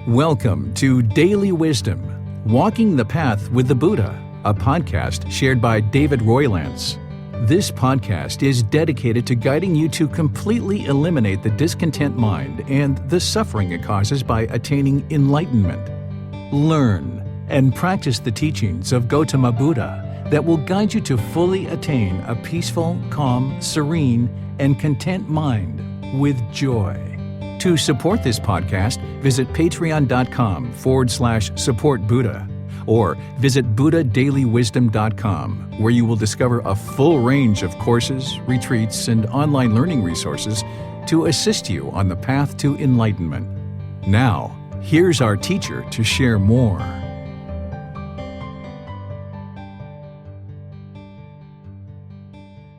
Welcome to Daily Wisdom, Walking the Path with the Buddha, a podcast shared by David Roylance. This podcast is dedicated to guiding you to completely eliminate the discontent mind and the suffering it causes by attaining enlightenment. Learn and practice the teachings of Gautama Buddha that will guide you to fully attain a peaceful, calm, serene, and content mind with joy. To support this podcast, visit patreon.com/support Buddha or visit buddhadailywisdom.com, where you will discover a full range of courses, retreats, and online learning resources to assist you on the path to enlightenment. Now, here's our teacher to share more.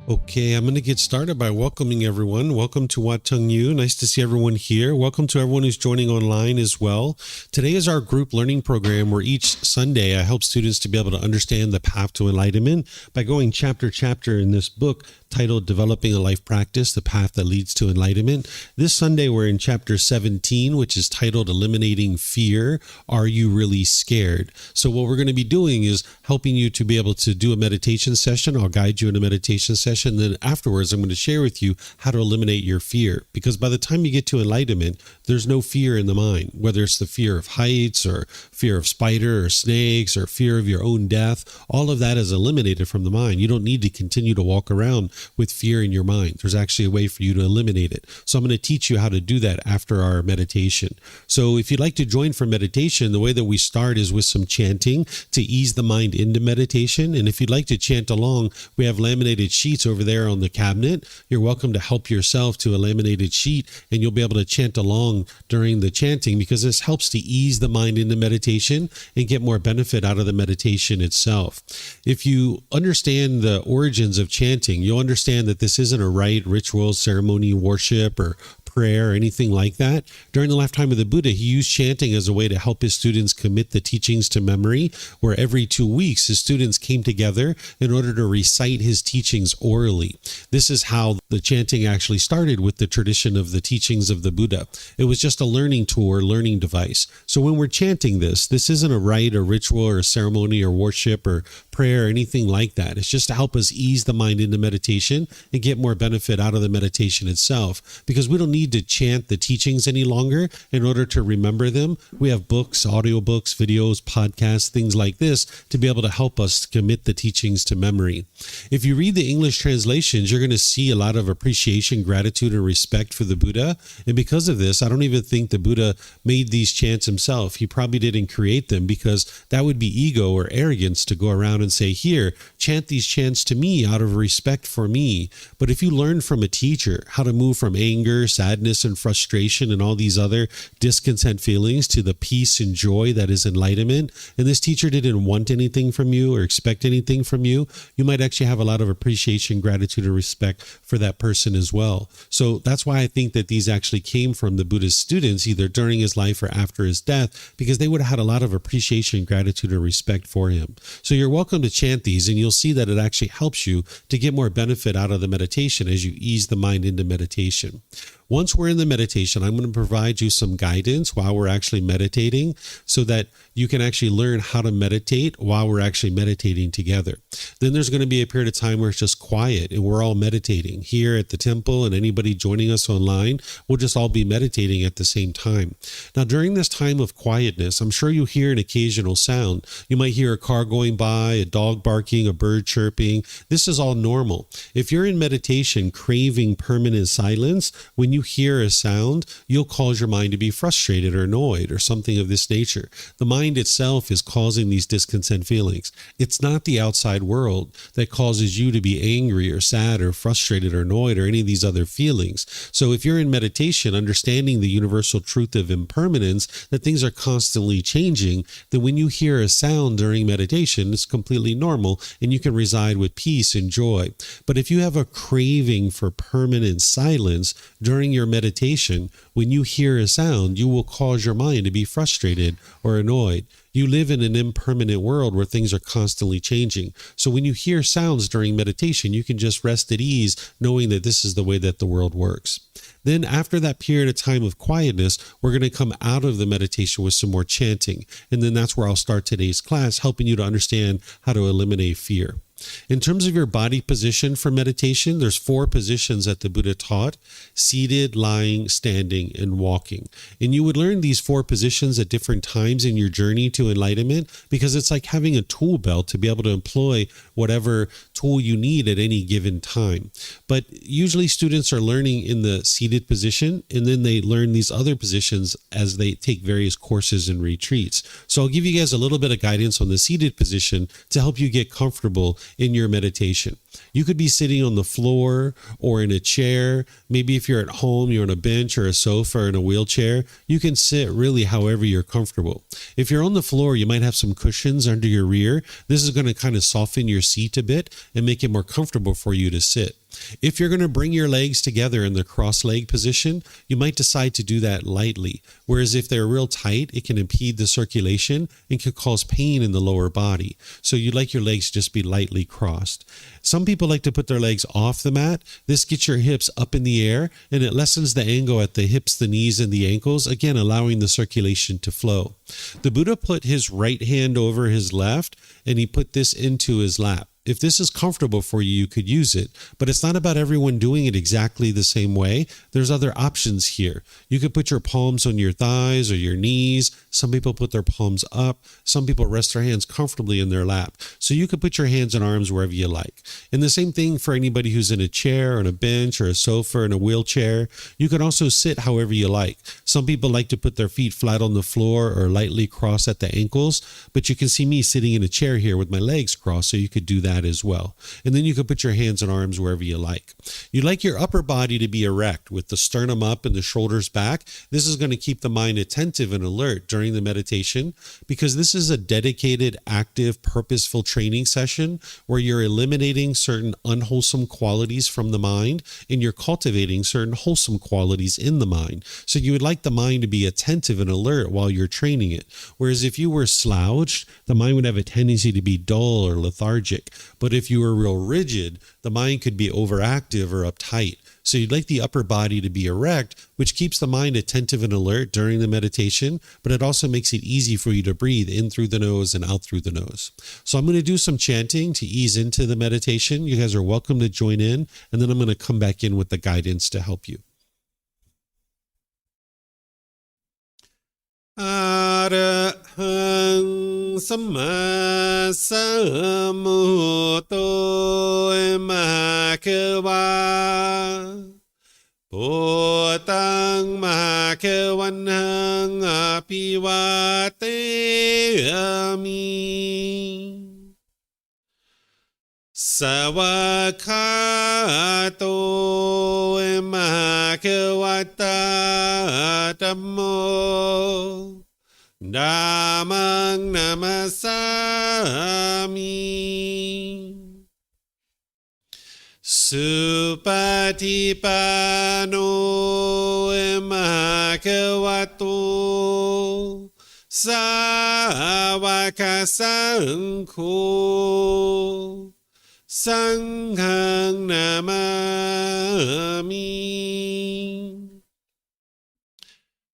Okay, I'm going to get started by welcoming everyone. Welcome to Wat Tung Yu. Nice to see everyone here. Welcome to everyone who's joining online as well. Today is our group learning program where each Sunday I help students to be able to understand the path to enlightenment by going chapter in this book titled Developing a Life Practice, The Path That Leads to Enlightenment. This Sunday we're in chapter 17, which is titled Eliminating Fear. Are You Really Scared? So what we're going to be doing is helping you to be able to do a meditation session. I'll guide you in a meditation session. Then afterwards, I'm going to share with you how to eliminate your fear. Because by the time you get to enlightenment, there's no fear in the mind, whether it's the fear of heights or fear of spider or snakes or fear of your own death. All of that is eliminated from the mind. You don't need to continue to walk around with fear in your mind. There's actually a way for you to eliminate it. So I'm going to teach you how to do that after our meditation. So if you'd like to join for meditation, the way that we start is with some chanting to ease the mind into meditation. And if you'd like to chant along, we have laminated sheets over there on the cabinet. You're welcome to help yourself to a laminated sheet, and you'll be able to chant along during the chanting, because this helps to ease the mind into meditation and get more benefit out of the meditation itself. If you understand the origins of chanting, you'll understand that this isn't a rite, ritual, ceremony, worship, or prayer or anything like that. During the lifetime of the Buddha, he used chanting as a way to help his students commit the teachings to memory, where every 2 weeks his students came together in order to recite his teachings orally. This is how the chanting actually started, with the tradition of the teachings of the Buddha. It was just a learning tool or learning device. So when we're chanting this isn't a rite or ritual or a ceremony or worship or prayer or anything like that. It's just to help us ease the mind into meditation and get more benefit out of the meditation itself, because we don't need to chant the teachings any longer in order to remember them. We have books, audiobooks, videos, podcasts, things like this to be able to help us commit the teachings to memory. If you read the English translations, you're going to see a lot of appreciation, gratitude, and respect for the Buddha. And because of this, I don't even think the Buddha made these chants himself. He probably didn't create them, because that would be ego or arrogance to go around and say, here, chant these chants to me out of respect for me. But if you learn from a teacher how to move from anger, sadness, and frustration and all these other discontent feelings to the peace and joy that is enlightenment, and this teacher didn't want anything from you or expect anything from you, you might actually have a lot of appreciation, gratitude, and respect for that person as well. So that's why I think that these actually came from the Buddha's students, either during his life or after his death, because they would have had a lot of appreciation, gratitude, and respect for him. So you're welcome to chant these, and you'll see that it actually helps you to get more benefit out of the meditation as you ease the mind into meditation. Once we're in the meditation, I'm going to provide you some guidance while we're actually meditating, so that you can actually learn how to meditate while we're actually meditating together. Then there's going to be a period of time where it's just quiet and we're all meditating here at the temple, and anybody joining us online, we'll just all be meditating at the same time. Now, during this time of quietness, I'm sure you hear an occasional sound. You might hear a car going by, a dog barking, a bird chirping. This is all normal. If you're in meditation craving permanent silence, when you hear a sound, you'll cause your mind to be frustrated or annoyed or something of this nature. The mind itself is causing these discontent feelings. It's not the outside world that causes you to be angry or sad or frustrated or annoyed or any of these other feelings. So if you're in meditation, understanding the universal truth of impermanence, that things are constantly changing, then when you hear a sound during meditation, it's completely normal and you can reside with peace and joy. But if you have a craving for permanent silence during during your meditation, when you hear a sound, you will cause your mind to be frustrated or annoyed. You live in an impermanent world where things are constantly changing. So when you hear sounds during meditation, you can just rest at ease knowing that this is the way that the world works. Then after that period of time of quietness, we're going to come out of the meditation with some more chanting. And then that's where I'll start today's class, helping you to understand how to eliminate fear. In terms of your body position for meditation, there's 4 positions that the Buddha taught: seated, lying, standing, and walking. And you would learn these 4 positions at different times in your journey to enlightenment, because it's like having a tool belt to be able to employ whatever tool you need at any given time. But usually students are learning in the seated position, and then they learn these other positions as they take various courses and retreats. So I'll give you guys a little bit of guidance on the seated position to help you get comfortable in your meditation. You could be sitting on the floor or in a chair. Maybe if you're at home, you're on a bench or a sofa or in a wheelchair. You can sit really however you're comfortable. If you're on the floor, you might have some cushions under your rear. This is going to kind of soften your seat a bit and make it more comfortable for you to sit. If you're going to bring your legs together in the cross-leg position, you might decide to do that lightly. Whereas if they're real tight, it can impede the circulation and can cause pain in the lower body. So you'd like your legs to just be lightly crossed. Some people like to put their legs off the mat. This gets your hips up in the air, and it lessens the angle at the hips, the knees, and the ankles, again allowing the circulation to flow. The Buddha put his right hand over his left, and he put this into his lap. If this is comfortable for you, you could use it, but it's not about everyone doing it exactly the same way. There's other options here. You could put your palms on your thighs or your knees. Some people put their palms up. Some people rest their hands comfortably in their lap. So you could put your hands and arms wherever you like. And the same thing for anybody who's in a chair, on a bench, or a sofa, or in a wheelchair. You can also sit however you like. Some people like to put their feet flat on the floor or lightly cross at the ankles, but you can see me sitting in a chair here with my legs crossed, so you could do that as well. And then you can put your hands and arms wherever you like. You'd like your upper body to be erect with the sternum up and the shoulders back. This is going to keep the mind attentive and alert during the meditation, because this is a dedicated, active, purposeful training session where you're eliminating certain unwholesome qualities from the mind and you're cultivating certain wholesome qualities in the mind. So you would like the mind to be attentive and alert while you're training it. Whereas if you were slouched, the mind would have a tendency to be dull or lethargic. But if you were real rigid, the mind could be overactive or uptight. So you'd like the upper body to be erect, which keeps the mind attentive and alert during the meditation, but it also makes it easy for you to breathe in through the nose and out through the nose. So I'm going to do some chanting to ease into the meditation. You guys are welcome to join in, and then I'm going to come back in with the guidance to help you. Arahang Samma Sambuddho Mahakava Bhutang Mahakavanhang Apivateyami Savakato Mahakavata Dhammo Dhammang Namasami Supatipano Mahakavato Savakasangho Sanghang Namami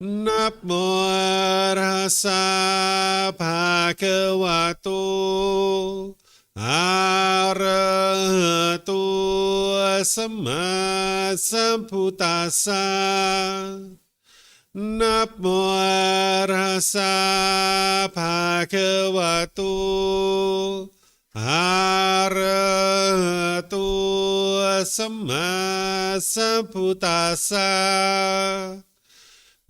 Namo Rasa Bhagavato Arahato Samma Sambuddhassa Namo Rasa Bhagavato Arahato Samma Sambuddhassa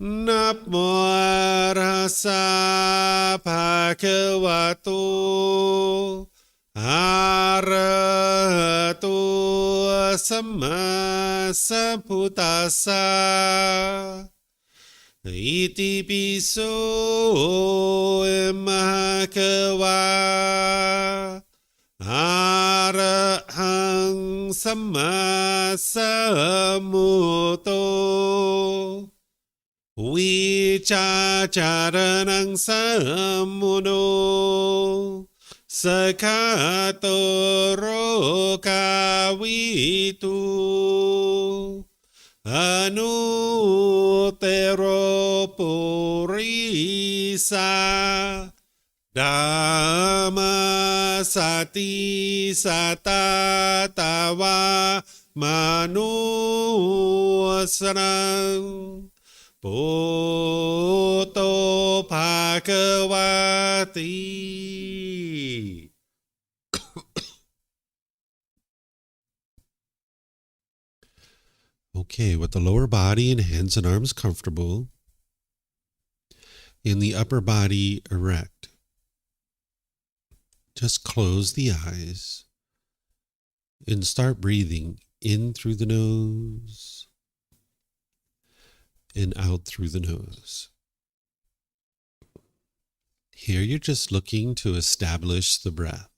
Namo Rasa Bhagavato Arahato Samma Sambuddhassa Iti piso Mahakava Arahang สัมมาสัมพุทโธวิชาจารนังสัมมุโนสกขาโตโรกาวิตูอนุเตโรปุริสาดามสติสัตตาตาวามนุสรังปุตโตภาควาติ Okay, with the lower body and hands and arms comfortable, and the upper body erect, just close the eyes and start breathing in through the nose and out through the nose. Here you're just looking to establish the breath,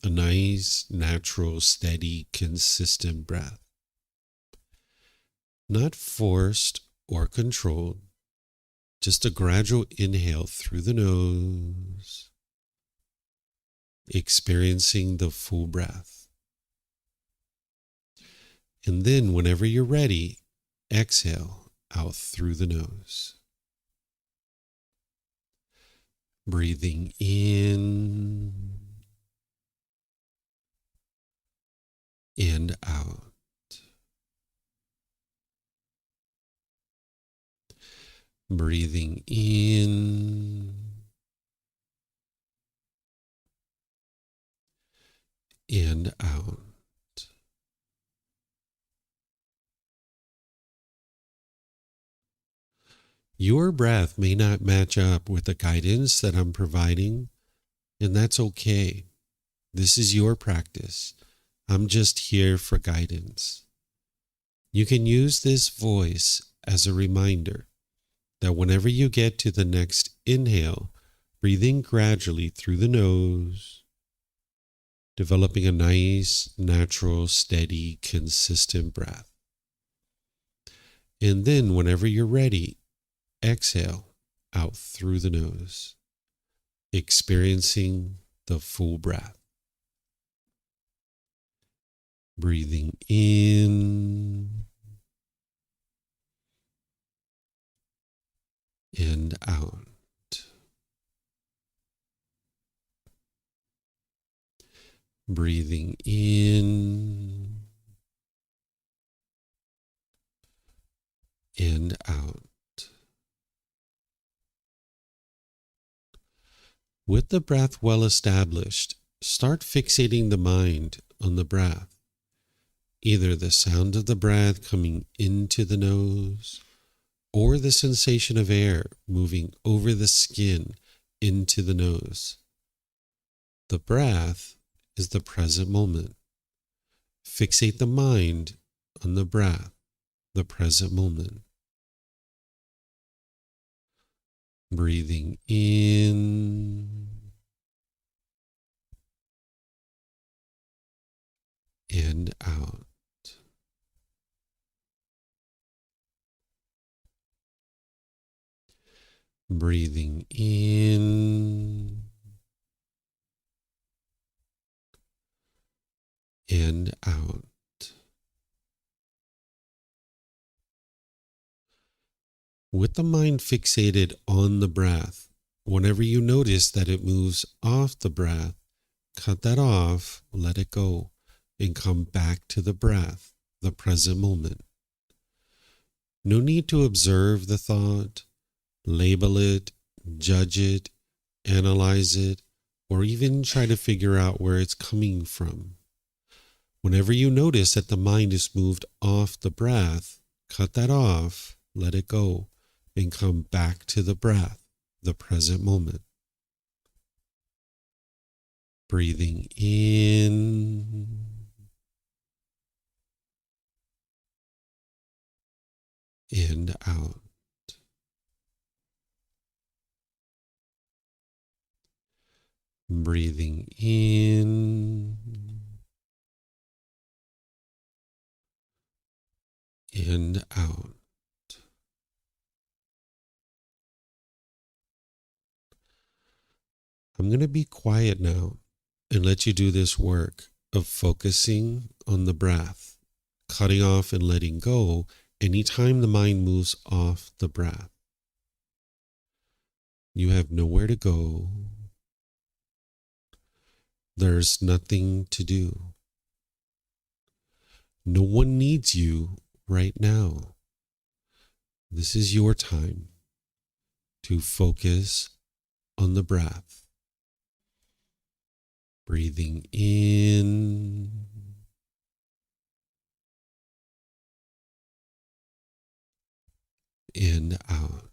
a nice, natural, steady, consistent breath. Not forced or controlled, just a gradual inhale through the nose, experiencing the full breath. And then whenever you're ready, exhale out through the nose. Breathing in and out. Breathing in and out. Your breath may not match up with the guidance that I'm providing, and that's okay. This is your practice. I'm just here for guidance. You can use this voice as a reminder that whenever you get to the next inhale, breathing gradually through the nose, developing a nice, natural, steady, consistent breath. And then whenever you're ready, exhale out through the nose, experiencing the full breath. Breathing in and out. Breathing in and out. With the breath well established, start fixating the mind on the breath, either the sound of the breath coming into the nose or the sensation of air moving over the skin into the nose. The breath is the present moment. Fixate the mind on the breath, the present moment. Breathing in and out. Breathing in and out. With the mind fixated on the breath, whenever you notice that it moves off the breath, cut that off, let it go, and come back to the breath, the present moment. No need to observe the thought, label it, judge it, analyze it, or even try to figure out where it's coming from. Whenever you notice that the mind is moved off the breath, cut that off, let it go, and come back to the breath, the present moment. Breathing in and out. Breathing in and out. I'm going to be quiet now and let you do this work of focusing on the breath, cutting off and letting go anytime the mind moves off the breath. You have nowhere to go. There's nothing to do. No one needs you right now. This is your time to focus on the breath. Breathing in and out.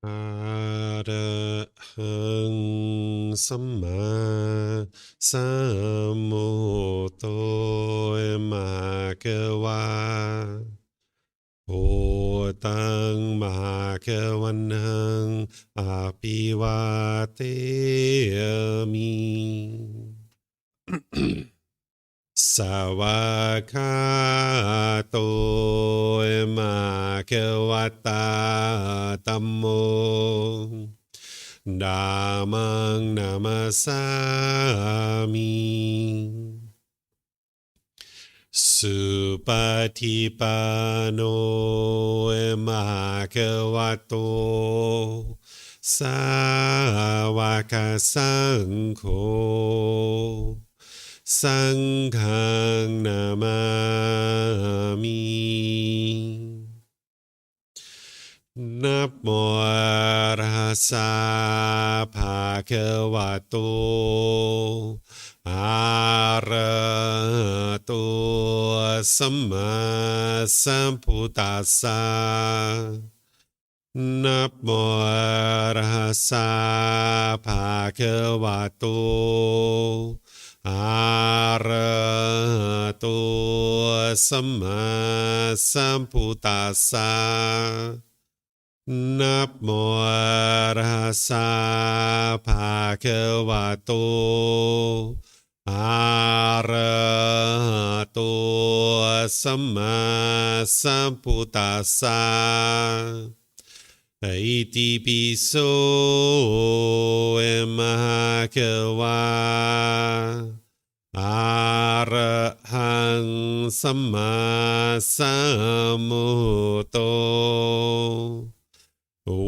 อะระหังสัมมาสัมพุทโธมะกะวาโอตังมะกะวันหังอาภิวาเทมิ สวากขาโตมะเกวัตตาธัมโมดามังนามาสามิสุปฏิปันโนมะเกวัตโตสาวกสังโฆสังฆังนามามินะโมอะระหะสะภะคะวะโตอะระหะโตสัมมาสัมพุทธัสสะนะโมอะระหะสะภะคะวะโตอะระหะโตสัมมาสัมพุทธัสสะนะโมอะระหะสะภะคะวะโตอะระหะโตสัมมาสัมพุทธัสสะอิติปิโสมหะกวาอะระหังสัมมาสัมพุทโธ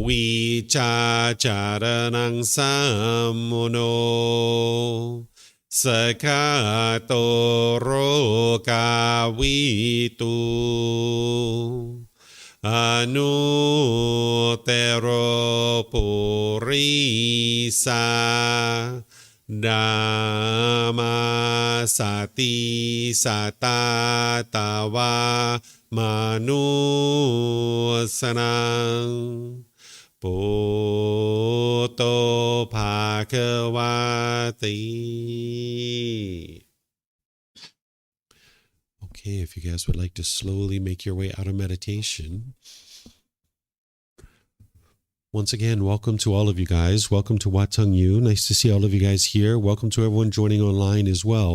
วิชาจารนังสัมมุโนสกขาโตโรกาวิตูอนุเตโรปุริสาดามาสติสัตตาตาวามนุสนังปุตโตภาควาติ Okay, if you guys would like to slowly make your way out of meditation. Once again, welcome to all of you guys. Welcome to Wat Tung Yu. Nice to see all of you guys here. Welcome to everyone joining online as well.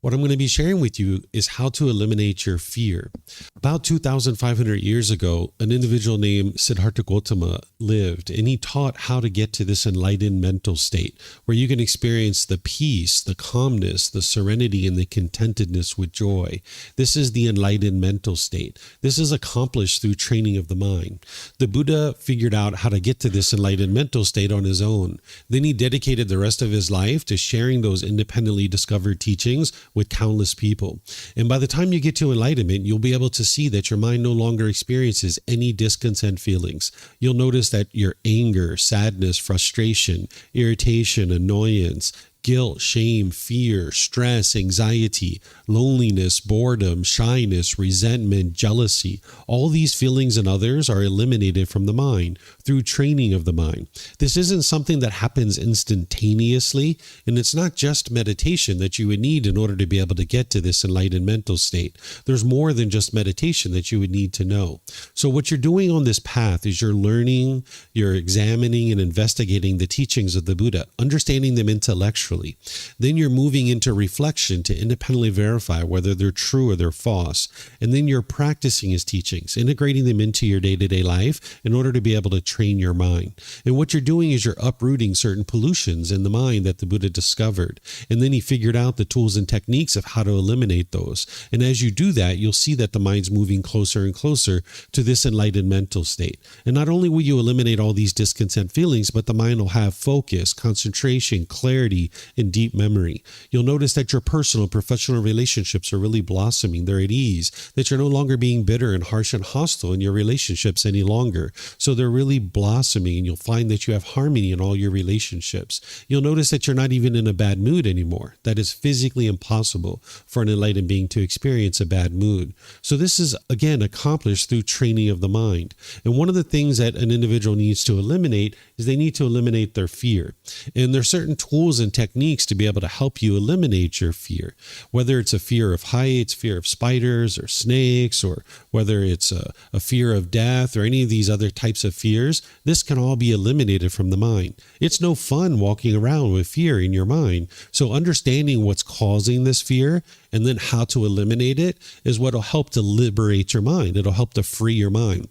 What I'm going to be sharing with you is how to eliminate your fear. About 2,500 years ago, an individual named Siddhartha Gautama lived, and he taught how to get to this enlightened mental state where you can experience the peace, the calmness, the serenity, and the contentedness with joy. This is the enlightened mental state. This is accomplished through training of the mind. The Buddha figured out how to get to this enlightened mental state on his own. Then he dedicated the rest of his life to sharing those independently discovered teachings with countless people. And by the time you get to enlightenment, you'll be able to see that your mind no longer experiences any discontent feelings. You'll notice that your anger, sadness, frustration, irritation, annoyance, guilt, shame, fear, stress, anxiety, loneliness, boredom, shyness, resentment, jealousy, all these feelings and others are eliminated from the mind through training of the mind. This isn't something that happens instantaneously, and it's not just meditation that you would need in order to be able to get to this enlightened mental state. There's more than just meditation that you would need to know. So what you're doing on this path is you're learning, you're examining and investigating the teachings of the Buddha, understanding them intellectually. Then you're moving into reflection to independently verify whether they're true or they're false. And then you're practicing his teachings, integrating them into your day-to-day life in order to be able to train your mind. And what you're doing is you're uprooting certain pollutions in the mind that the Buddha discovered. And then he figured out the tools and techniques of how to eliminate those. And as you do that, you'll see that the mind's moving closer and closer to this enlightened mental state. And not only will you eliminate all these discontent feelings, but the mind will have focus, concentration, clarity, and deep memory. You'll notice that your personal and professional relationships are really blossoming. They're at ease, that you're no longer being bitter and harsh and hostile in your relationships any longer. So they're really blossoming, and you'll find that you have harmony in all your relationships. You'll notice that you're not even in a bad mood anymore. That is physically impossible for an enlightened being to experience a bad mood. So this is, again, accomplished through training of the mind. And one of the things that an individual needs to eliminate is they need to eliminate their fear. And there are certain tools and techniques to be able to help you eliminate your fear, whether it's a fear of heights, fear of spiders or snakes, or whether it's a fear of death or any of these other types of fears. This can all be eliminated from the mind. It's no fun walking around with fear in your mind. So understanding what's causing this fear and then how to eliminate it is what will help to liberate your mind. It'll help to free your mind.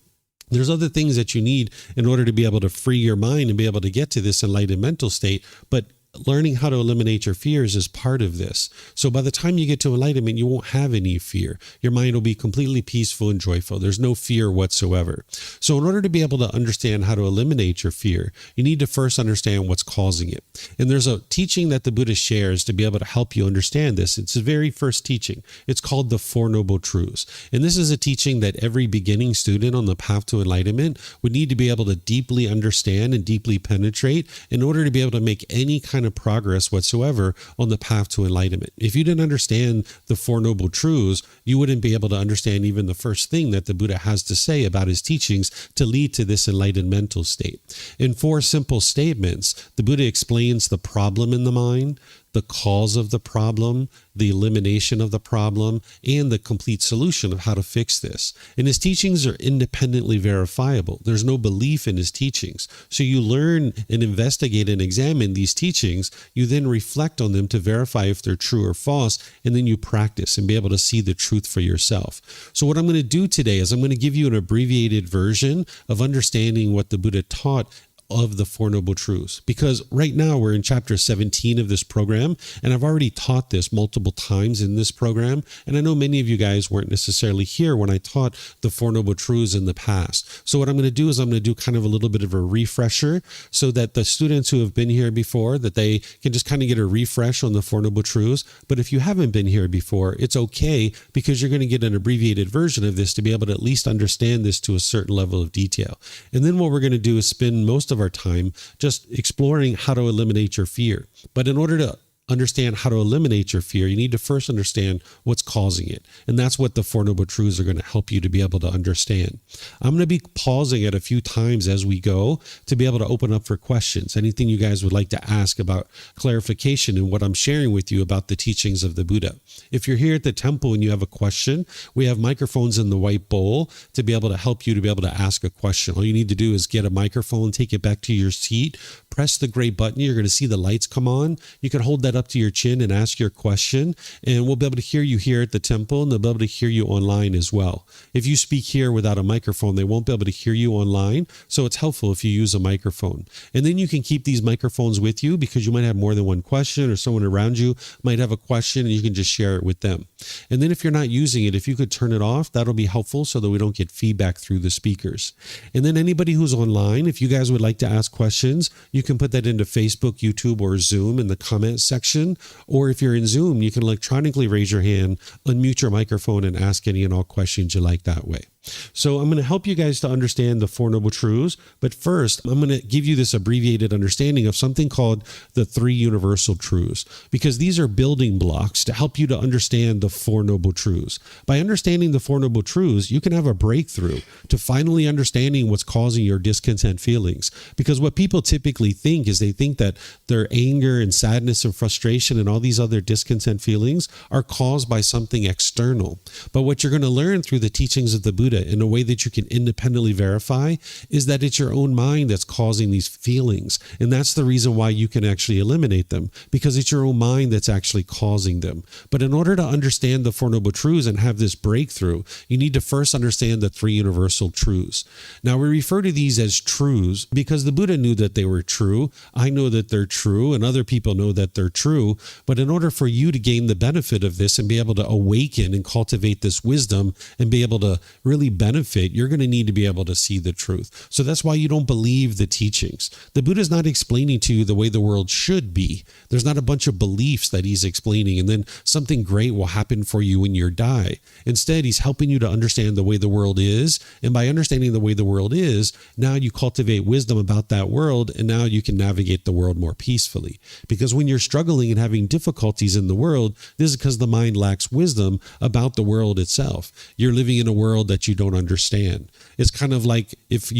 There's other things that you need in order to be able to free your mind and be able to get to this enlightened mental state, but learning how to eliminate your fears is part of this. So by the time you get to enlightenment, you won't have any fear. Your mind will be completely peaceful and joyful. There's no fear whatsoever. So in order to be able to understand how to eliminate your fear, you need to first understand what's causing it. And there's a teaching that the Buddha shares to be able to help you understand this. It's the very first teaching. It's called the Four Noble Truths. And this is a teaching that every beginning student on the path to enlightenment would need to be able to deeply understand and deeply penetrate in order to be able to make any kind of progress whatsoever on the path to enlightenment. If you didn't understand the Four Noble Truths, you wouldn't be able to understand even the first thing that the Buddha has to say about his teachings to lead to this enlightened mental state. In four simple statements, the Buddha explains the problem in the mind, the cause of the problem, the elimination of the problem, and the complete solution of how to fix this. And his teachings are independently verifiable. There's no belief in his teachings. So you learn and investigate and examine these teachings. You then reflect on them to verify if they're true or false, and then you practice and be able to see the truth for yourself. So what I'm going to do today is I'm going to give you an abbreviated version of understanding what the Buddha taught of the Four Noble Truths, because right now we're in chapter 17 of this program, and I've already taught this multiple times in this program, and I know many of you guys weren't necessarily here when I taught the Four Noble Truths in the past. So what I'm going to do is I'm going to do kind of a little bit of a refresher so that the students who have been here before, that they can just kind of get a refresh on the Four Noble Truths. But if you haven't been here before, it's okay, because you're going to get an abbreviated version of this to be able to at least understand this to a certain level of detail. And then what we're going to do is spend most of our time just exploring how to eliminate your fear. But in order to understand how to eliminate your fear, you need to first understand what's causing it. And that's what the Four Noble Truths are going to help you to be able to understand. I'm going to be pausing it a few times as we go to be able to open up for questions. Anything you guys would like to ask about clarification in what I'm sharing with you about the teachings of the Buddha. If you're here at the temple and you have a question, we have microphones in the white bowl to be able to help you to be able to ask a question. All you need to do is get a microphone, take it back to your seat, press the gray button. You're going to see the lights come on. You can hold that up to your chin and ask your question, and we'll be able to hear you here at the temple, and they'll be able to hear you online as well. If you speak here without a microphone, they won't be able to hear you online, so it's helpful if you use a microphone. And then you can keep these microphones with you, because you might have more than one question, or someone around you might have a question, and you can just share it with them. And then if you're not using it, if you could turn it off, that'll be helpful so that we don't get feedback through the speakers. And then anybody who's online, if you guys would like to ask questions, you can put that into Facebook, YouTube, or Zoom in the comments section. Or if you're in Zoom, you can electronically raise your hand, unmute your microphone, and ask any and all questions you like that way. So I'm going to help you guys to understand the Four Noble Truths. But first, I'm going to give you this abbreviated understanding of something called the Three Universal Truths, because these are building blocks to help you to understand the Four Noble Truths. By understanding the Four Noble Truths, you can have a breakthrough to finally understanding what's causing your discontent feelings. Because what people typically think is they think that their anger and sadness and frustration and all these other discontent feelings are caused by something external. But what you're going to learn through the teachings of the Buddha in a way that you can independently verify is that it's your own mind that's causing these feelings. And that's the reason why you can actually eliminate them, because it's your own mind that's actually causing them. But in order to understand the Four Noble Truths and have this breakthrough, you need to first understand the Three Universal Truths. Now, we refer to these as truths because the Buddha knew that they were true. I know that they're true, and other people know that they're true. But in order for you to gain the benefit of this and be able to awaken and cultivate this wisdom and be able to really really benefit, you're going to need to be able to see the truth. So that's why you don't believe the teachings. The Buddha is not explaining to you the way the world should be. There's not a bunch of beliefs that he's explaining and then something great will happen for you when you die. Instead, he's helping you to understand the way the world is. And by understanding the way the world is, now you cultivate wisdom about that world, and now you can navigate the world more peacefully. Because when you're struggling and having difficulties in the world, this is because the mind lacks wisdom about the world itself. You're living in a world that you don't understand. It's kind of like if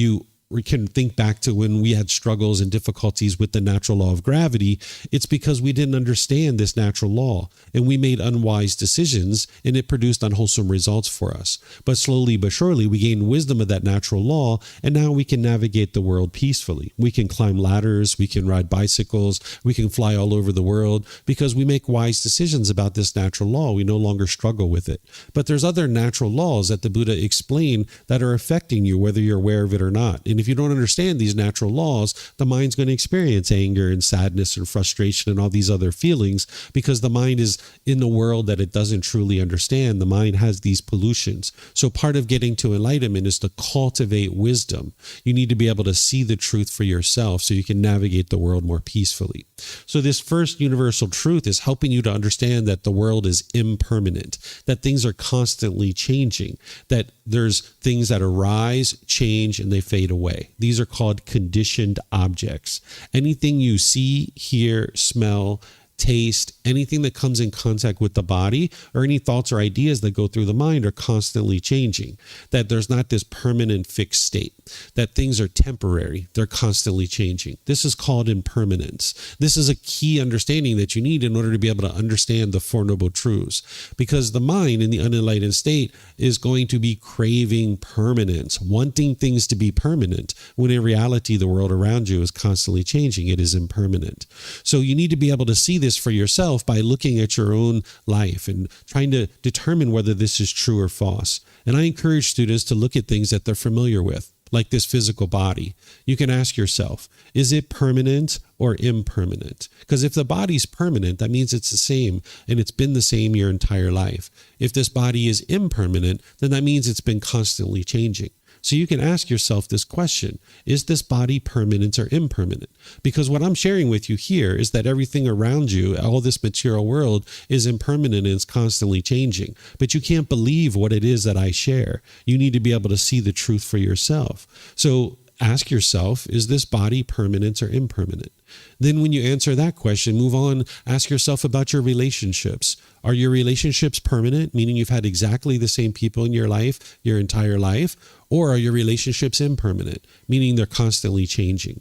we can think back to when we had struggles and difficulties with the natural law of gravity. It's because we didn't understand this natural law and we made unwise decisions, and it produced unwholesome results for us. But slowly but surely we gained wisdom of that natural law, and now we can navigate the world peacefully. We can climb ladders, we can ride bicycles, we can fly all over the world because we make wise decisions about this natural law. We no longer struggle with it. But there's other natural laws that the Buddha explained that are affecting you, whether you're aware of it or not. And if you don't understand these natural laws, the mind's going to experience anger and sadness and frustration and all these other feelings because the mind is in the world that it doesn't truly understand. The mind has these pollutions. So part of getting to enlightenment is to cultivate wisdom. You need to be able to see the truth for yourself so you can navigate the world more peacefully. So this first universal truth is helping you to understand that the world is impermanent, that things are constantly changing, that there's things that arise, change, and they fade away. These are called conditioned objects. Anything you see, hear, smell, taste, anything that comes in contact with the body, or any thoughts or ideas that go through the mind are constantly changing, that there's not this permanent fixed state, that things are temporary, they're constantly changing. This is called impermanence. This is a key understanding that you need in order to be able to understand the Four Noble Truths, because the mind in the unenlightened state is going to be craving permanence, wanting things to be permanent, when in reality the world around you is constantly changing. It is impermanent. So you need to be able to see this for yourself by looking at your own life and trying to determine whether this is true or false. And I encourage students to look at things that they're familiar with, like this physical body. You can ask yourself, is it permanent or impermanent? Because if the body's permanent, that means it's the same, and it's been the same your entire life. If this body is impermanent, then that means it's been constantly changing. So you can ask yourself this question: is this body permanent or impermanent? Because what I'm sharing with you here is that everything around you, all this material world, is impermanent and it's constantly changing. But you can't believe what it is that I share. You need to be able to see the truth for yourself. So ask yourself, is this body permanent or impermanent? Then when you answer that question, move on, ask yourself about your relationships. Are your relationships permanent, meaning you've had exactly the same people in your life, your entire life? Or are your relationships impermanent, meaning they're constantly changing?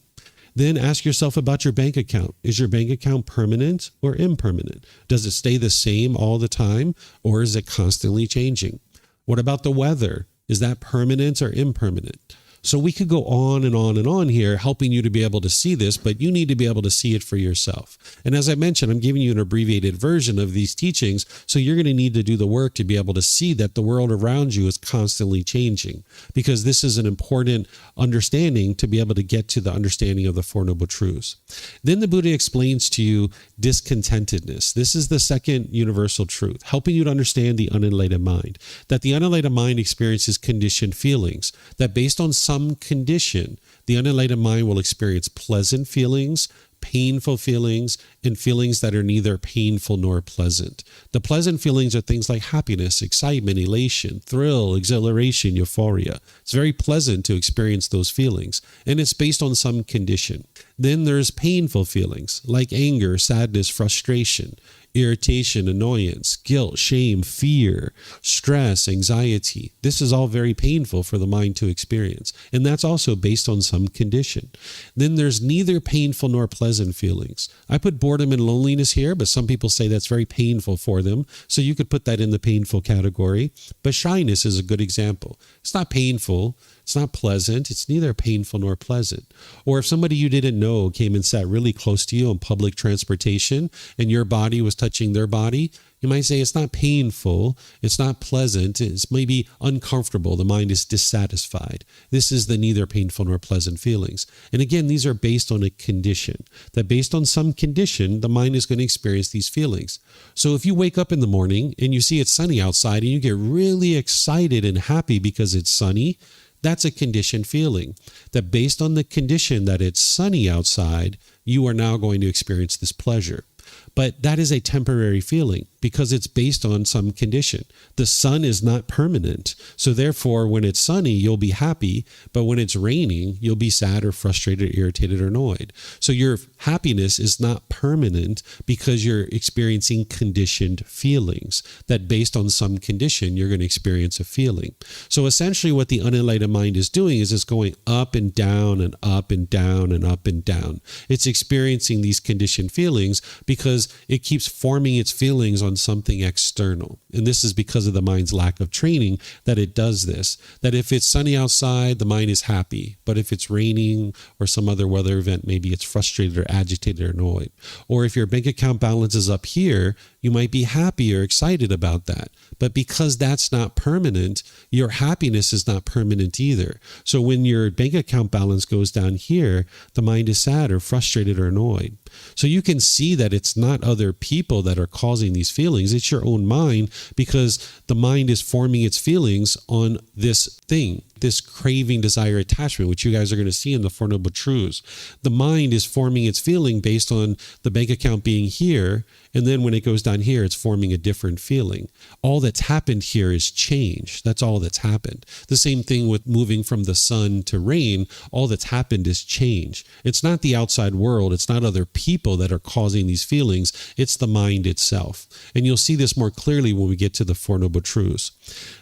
Then ask yourself about your bank account. Is your bank account permanent or impermanent? Does it stay the same all the time, or is it constantly changing? What about the weather? Is that permanent or impermanent? So we could go on and on and on here, helping you to be able to see this, but you need to be able to see it for yourself. And as I mentioned, I'm giving you an abbreviated version of these teachings, so you're going to need to do the work to be able to see that the world around you is constantly changing, because this is an important understanding to be able to get to the understanding of the Four Noble Truths. Then the Buddha explains to you discontentedness. This is the second universal truth, helping you to understand the unenlightened mind, that the unenlightened mind experiences conditioned feelings, that based on some condition, the unenlightened mind will experience pleasant feelings, painful feelings, and feelings that are neither painful nor pleasant. The pleasant feelings are things like happiness, excitement, elation, thrill, exhilaration, euphoria. It's very pleasant to experience those feelings, and it's based on some condition. Then there's painful feelings like anger, sadness, frustration, irritation, annoyance, guilt, shame, fear, stress, anxiety. This is all very painful for the mind to experience, and that's also based on some condition. Then there's neither painful nor pleasant feelings. I put boredom and loneliness here, but some people say that's very painful for them, so you could put that in the painful category. But shyness is a good example. It's not painful, it's not pleasant, it's neither painful nor pleasant. Or if somebody you didn't know came and sat really close to you on public transportation and your body was touching their body, You might say it's not painful, it's not pleasant, it's maybe uncomfortable. The mind is dissatisfied. This is the neither painful nor pleasant feelings. And again, these are based on a condition. That based on some condition, the mind is going to experience these feelings. So if you wake up in the morning and you see it's sunny outside and you get really excited and happy because it's sunny, that's a conditioned feeling. That based on the condition that it's sunny outside, you are now going to experience this pleasure. But that is a temporary feeling because it's based on some condition. The sun is not permanent. So therefore, when it's sunny, you'll be happy. But when it's raining, you'll be sad or frustrated, irritated, or annoyed. So your happiness is not permanent because you're experiencing conditioned feelings. That based on some condition, you're going to experience a feeling. So essentially what the unenlightened mind is doing is it's going up and down and up and down and up and down. It's experiencing these conditioned feelings because it keeps forming its feelings on something external. And this is because of the mind's lack of training that it does this. That if it's sunny outside, the mind is happy. But if it's raining or some other weather event, maybe it's frustrated or agitated or annoyed. Or if your bank account balance is up here, you might be happy or excited about that. But because that's not permanent, your happiness is not permanent either. So when your bank account balance goes down here, the mind is sad or frustrated or annoyed. So you can see that it's not other people that are causing these feelings. It's your own mind because the mind is forming its feelings on this thing, this craving, desire, attachment, which you guys are going to see in the Four Noble Truths. The mind is forming its feeling based on the bank account being here. And then when it goes down here, it's forming a different feeling. All that's happened here is change. That's all that's happened. The same thing with moving from the sun to rain. All that's happened is change. It's not the outside world. It's not other people that are causing these feelings. It's the mind itself. And you'll see this more clearly when we get to the Four Noble Truths.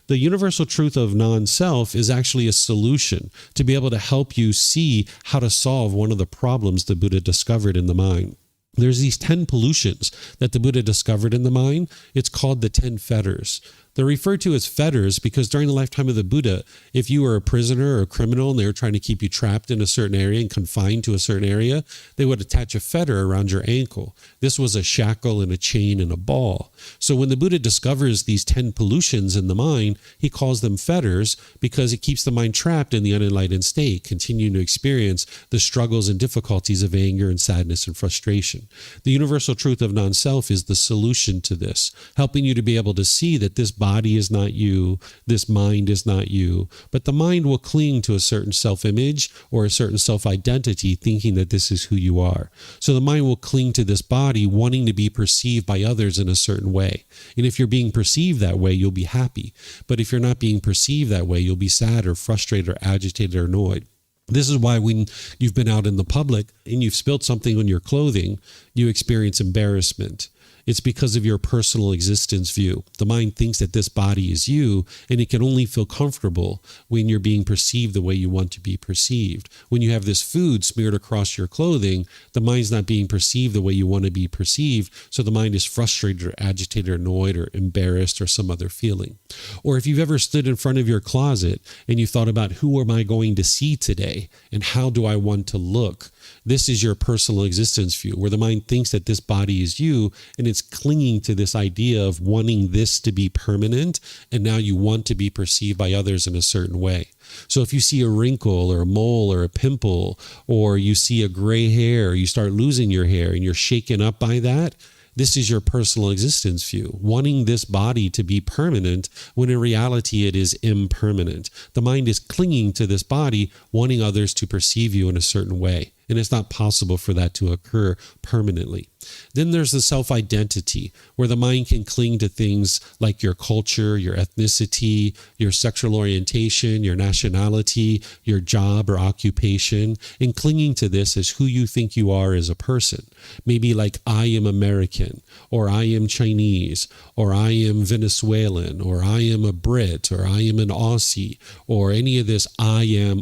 The universal truth of non-self is actually a solution to be able to help you see how to solve one of the problems the Buddha discovered in the mind. There's these 10 pollutions that the Buddha discovered in the mind. It's called the 10 fetters. They're referred to as fetters because during the lifetime of the Buddha, if you were a prisoner or a criminal and they were trying to keep you trapped in a certain area and confined to a certain area, they would attach a fetter around your ankle. This was a shackle and a chain and a ball. So when the Buddha discovers these 10 pollutions in the mind, he calls them fetters because it keeps the mind trapped in the unenlightened state, continuing to experience the struggles and difficulties of anger and sadness and frustration. The universal truth of non-self is the solution to this, helping you to be able to see that this body is not you, this mind is not you, but the mind will cling to a certain self-image or a certain self-identity thinking that this is who you are. So the mind will cling to this body wanting to be perceived by others in a certain way. And if you're being perceived that way, you'll be happy. But if you're not being perceived that way, you'll be sad or frustrated or agitated or annoyed. This is why when you've been out in the public and you've spilled something on your clothing, you experience embarrassment. It's because of your personal existence view. The mind thinks that this body is you, and it can only feel comfortable when you're being perceived the way you want to be perceived. When you have this food smeared across your clothing, the mind's not being perceived the way you want to be perceived, so the mind is frustrated or agitated or annoyed or embarrassed or some other feeling. Or if you've ever stood in front of your closet and you thought about who am I going to see today and how do I want to look, this is your personal existence view, where the mind thinks that this body is you, and it's clinging to this idea of wanting this to be permanent, and now you want to be perceived by others in a certain way. So if you see a wrinkle or a mole or a pimple, or you see a gray hair, you start losing your hair, and you're shaken up by that, this is your personal existence view, wanting this body to be permanent when in reality it is impermanent. The mind is clinging to this body, wanting others to perceive you in a certain way. And it's not possible for that to occur permanently. Then there's the self-identity, where the mind can cling to things like your culture, your ethnicity, your sexual orientation, your nationality, your job or occupation, and clinging to this as who you think you are as a person. Maybe like I am American, or I am Chinese, or I am Venezuelan, or I am a Brit, or I am an Aussie, or any of this I am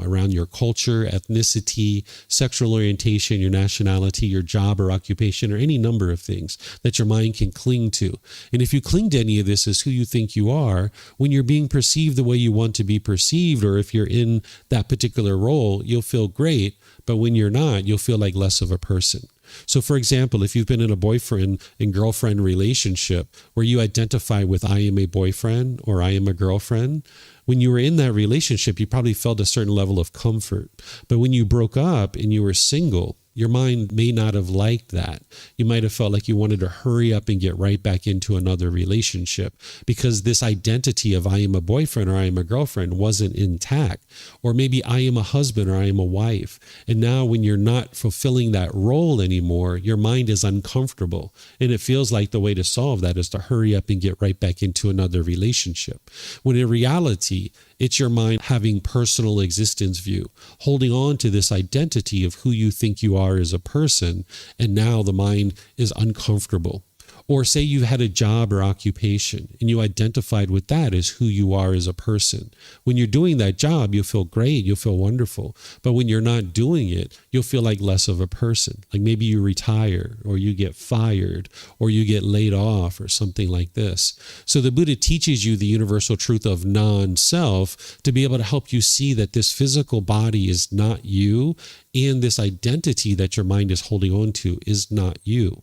around your culture, ethnicity, sexual orientation, your nationality, your job or occupation, or any number of things that your mind can cling to. And if you cling to any of this as who you think you are, when you're being perceived the way you want to be perceived, or if you're in that particular role, you'll feel great. But when you're not, you'll feel like less of a person. So for example, if you've been in a boyfriend and girlfriend relationship where you identify with I am a boyfriend or I am a girlfriend, when you were in that relationship, you probably felt a certain level of comfort. But when you broke up and you were single, your mind may not have liked that. You might have felt like you wanted to hurry up and get right back into another relationship because this identity of I am a boyfriend or I am a girlfriend wasn't intact. Or maybe I am a husband or I am a wife. And now when you're not fulfilling that role anymore, your mind is uncomfortable. And it feels like the way to solve that is to hurry up and get right back into another relationship. When in reality, it's your mind having personal existence view, holding on to this identity of who you think you are as a person, and now the mind is uncomfortable. Or say you had a job or occupation and you identified with that as who you are as a person. When you're doing that job, you'll feel great, you'll feel wonderful. But when you're not doing it, you'll feel like less of a person. Like maybe you retire or you get fired or you get laid off or something like this. So the Buddha teaches you the universal truth of non-self to be able to help you see that this physical body is not you, and this identity that your mind is holding on to is not you.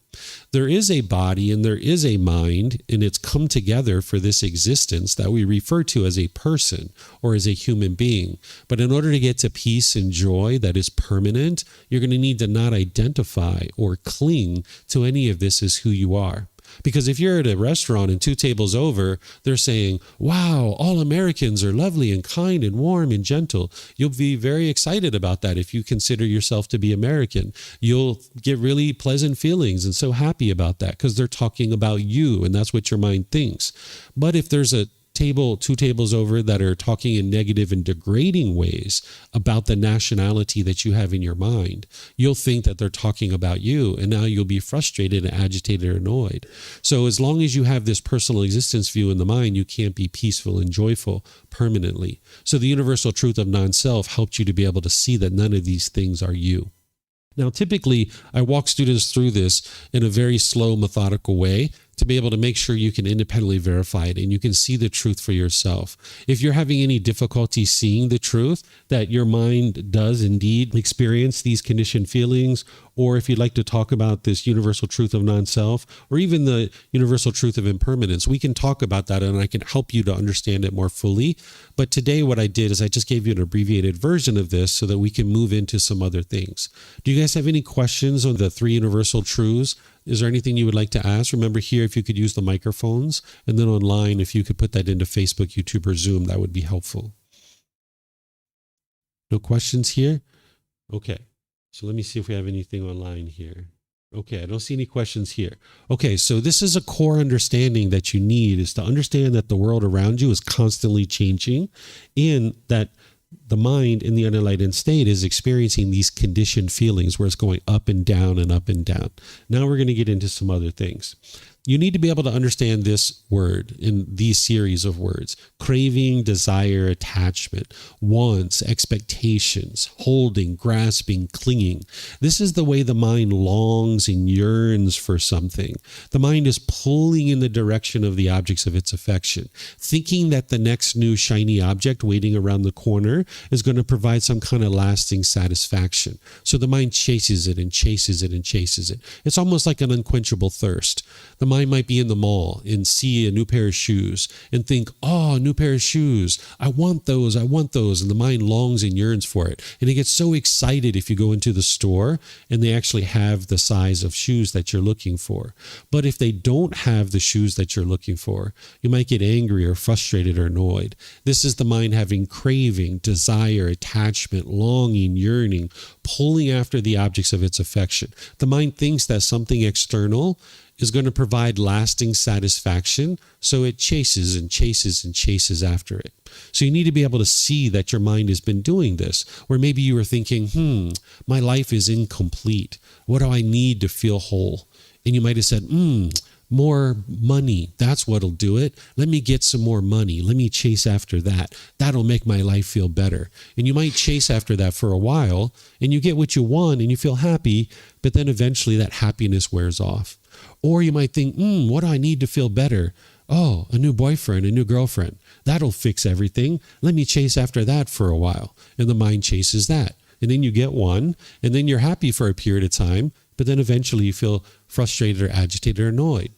There is a body and there is a mind, and it's come together for this existence that we refer to as a person or as a human being. But in order to get to peace and joy that is permanent, you're going to need to not identify or cling to any of this as who you are. Because if you're at a restaurant and 2 tables over, they're saying, wow, all Americans are lovely and kind and warm and gentle. You'll be very excited about that if you consider yourself to be American. You'll get really pleasant feelings and so happy about that because they're talking about you, and that's what your mind thinks. But if there's a 2 tables over that are talking in negative and degrading ways about the nationality that you have in your mind, you'll think that they're talking about you, and now you'll be frustrated and agitated or annoyed. So as long as you have this personal existence view in the mind, you can't be peaceful and joyful permanently. So the universal truth of non-self helped you to be able to see that none of these things are you. Now, typically, I walk students through this in a very slow, methodical way to be able to make sure you can independently verify it and you can see the truth for yourself. If you're having any difficulty seeing the truth, that your mind does indeed experience these conditioned feelings, or if you'd like to talk about this universal truth of non-self, or even the universal truth of impermanence, we can talk about that and I can help you to understand it more fully. But today what I did is I just gave you an abbreviated version of this so that we can move into some other things. Do you guys have any questions on the 3 universal truths? Is there anything you would like to ask? Remember here, if you could use the microphones, and then online, if you could put that into Facebook, YouTube, or Zoom, that would be helpful. No questions here? Okay. So let me see if we have anything online here. Okay, I don't see any questions here. Okay, so this is a core understanding that you need, is to understand that the world around you is constantly changing, and that the mind in the unenlightened state is experiencing these conditioned feelings where it's going up and down and up and down. Now we're going to get into some other things. You need to be able to understand this word in these series of words: craving, desire, attachment, wants, expectations, holding, grasping, clinging. This is the way the mind longs and yearns for something. The mind is pulling in the direction of the objects of its affection, thinking that the next new shiny object waiting around the corner is going to provide some kind of lasting satisfaction. So the mind chases it and chases it and chases it. It's almost like an unquenchable thirst. The mind might be in the mall and see a new pair of shoes and think, oh, a new pair of shoes. I want those. And the mind longs and yearns for it. And it gets so excited if you go into the store and they actually have the size of shoes that you're looking for. But if they don't have the shoes that you're looking for, you might get angry or frustrated or annoyed. This is the mind having craving, desire, attachment, longing, yearning, pulling after the objects of its affection. The mind thinks that something external is going to provide lasting satisfaction, so it chases and chases and chases after it. So you need to be able to see that your mind has been doing this, where maybe you were thinking, my life is incomplete. What do I need to feel whole? And you might have said, more money. That's what'll do it. Let me get some more money. Let me chase after that. That'll make my life feel better. And you might chase after that for a while, and you get what you want and you feel happy, but then eventually that happiness wears off. Or you might think, what do I need to feel better? Oh, a new boyfriend, a new girlfriend. That'll fix everything. Let me chase after that for a while. And the mind chases that. And then you get one, and then you're happy for a period of time, but then eventually you feel frustrated or agitated or annoyed.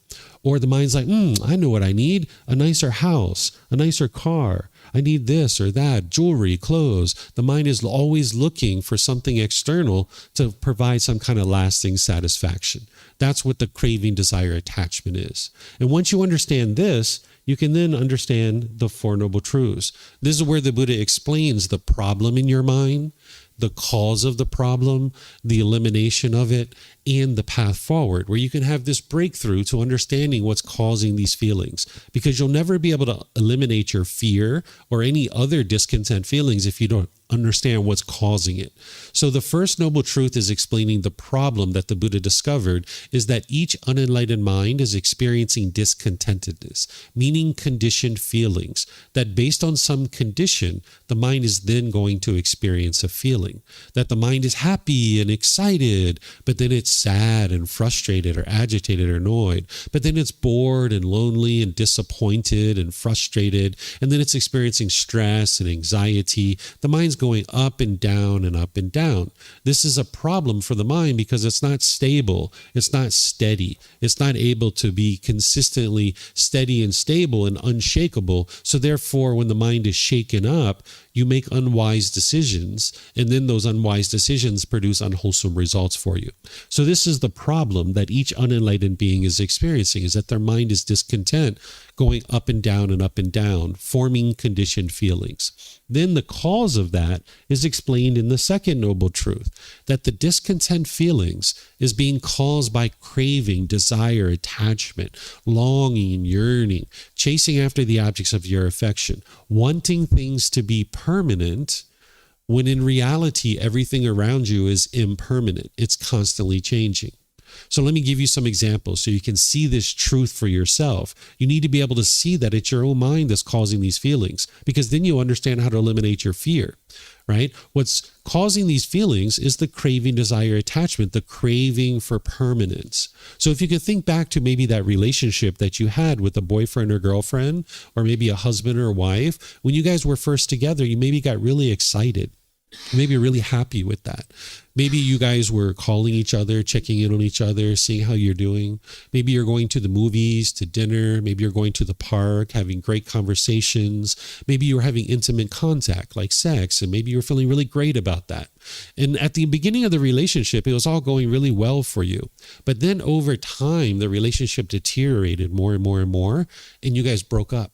Or the mind's like, I know what I need, a nicer house, a nicer car. I need this or that, jewelry, clothes. The mind is always looking for something external to provide some kind of lasting satisfaction. That's what the craving, desire, attachment is. And once you understand this, you can then understand the Four Noble Truths. This is where the Buddha explains the problem in your mind, the cause of the problem, the elimination of it, and the path forward, where you can have this breakthrough to understanding what's causing these feelings. Because you'll never be able to eliminate your fear or any other discontent feelings if you don't understand what's causing it. So the first noble truth is explaining the problem that the Buddha discovered is that each unenlightened mind is experiencing discontentedness, meaning conditioned feelings, that based on some condition, the mind is then going to experience a feeling, that the mind is happy and excited, but then it's sad and frustrated or agitated or annoyed, but then it's bored and lonely and disappointed and frustrated, and then it's experiencing stress and anxiety. The mind's going up and down and up and down. This is a problem for the mind because it's not stable, it's not steady, it's not able to be consistently steady and stable and unshakable. So therefore, when the mind is shaken up, you make unwise decisions, and then those unwise decisions produce unwholesome results for you. So this is the problem that each unenlightened being is experiencing, is that their mind is discontent, going up and down, forming conditioned feelings. Then the cause of that is explained in the second noble truth, that the discontent feelings is being caused by craving, desire, attachment, longing, yearning, chasing after the objects of your affection, wanting things to be permanent, when in reality, everything around you is impermanent. It's constantly changing. So let me give you some examples so you can see this truth for yourself. You need to be able to see that it's your own mind that's causing these feelings, because then you understand how to eliminate your fear, right? What's causing these feelings is the craving, desire, attachment, the craving for permanence. So if you could think back to maybe that relationship that you had with a boyfriend or girlfriend, or maybe a husband or wife, when you guys were first together, you maybe got really excited. Maybe you're really happy with that. Maybe you guys were calling each other, checking in on each other, seeing how you're doing. Maybe you're going to the movies, to dinner. Maybe you're going to the park, having great conversations. Maybe you're having intimate contact like sex, and maybe you're feeling really great about that. And at the beginning of the relationship, it was all going really well for you. But then over time, the relationship deteriorated more and more and more, and you guys broke up.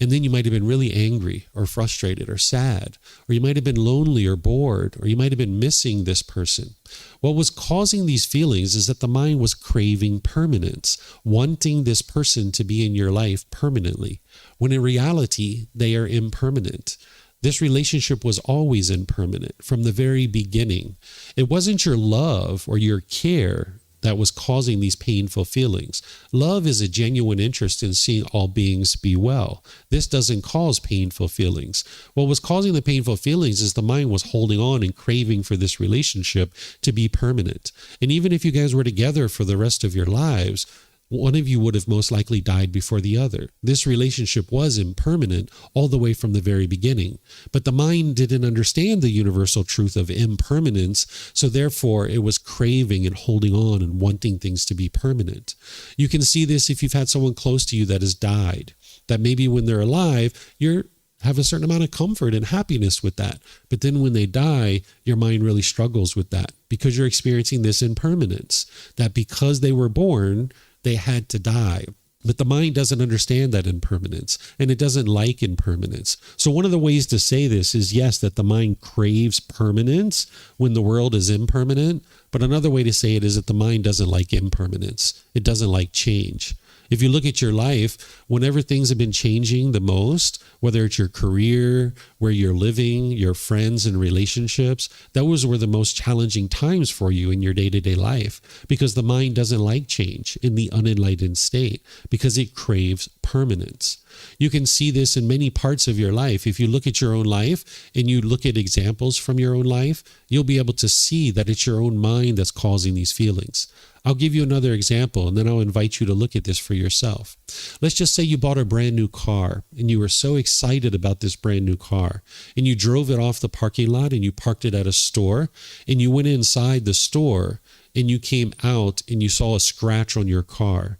And then you might have been really angry or frustrated or sad, or you might have been lonely or bored, or you might have been missing this person. What was causing these feelings is that the mind was craving permanence, wanting this person to be in your life permanently, when in reality, they are impermanent. This relationship was always impermanent from the very beginning. It wasn't your love or your care that was causing these painful feelings. Love is a genuine interest in seeing all beings be well. This doesn't cause painful feelings. What was causing the painful feelings is the mind was holding on and craving for this relationship to be permanent. And even if you guys were together for the rest of your lives, one of you would have most likely died before the other. This relationship was impermanent all the way from the very beginning. But the mind didn't understand the universal truth of impermanence, so therefore it was craving and holding on and wanting things to be permanent. You can see this if you've had someone close to you that has died, that maybe when they're alive, you have a certain amount of comfort and happiness with that. But then when they die, your mind really struggles with that because you're experiencing this impermanence, that because they were born, they had to die. But the mind doesn't understand that impermanence, and it doesn't like impermanence. So one of the ways to say this is, yes, that the mind craves permanence when the world is impermanent, but another way to say it is that the mind doesn't like impermanence. It doesn't like change. If you look at your life, whenever things have been changing the most, whether it's your career, where you're living, your friends and relationships, those were the most challenging times for you in your day-to-day life, because the mind doesn't like change in the unenlightened state, because it craves permanence. You can see this in many parts of your life. If you look at your own life and you look at examples from your own life, you'll be able to see that it's your own mind that's causing these feelings. I'll give you another example, and then I'll invite you to look at this for yourself. Let's just say you bought a brand new car, and you were so excited about this brand new car, and you drove it off the parking lot, and you parked it at a store, and you went inside the store, and you came out and you saw a scratch on your car,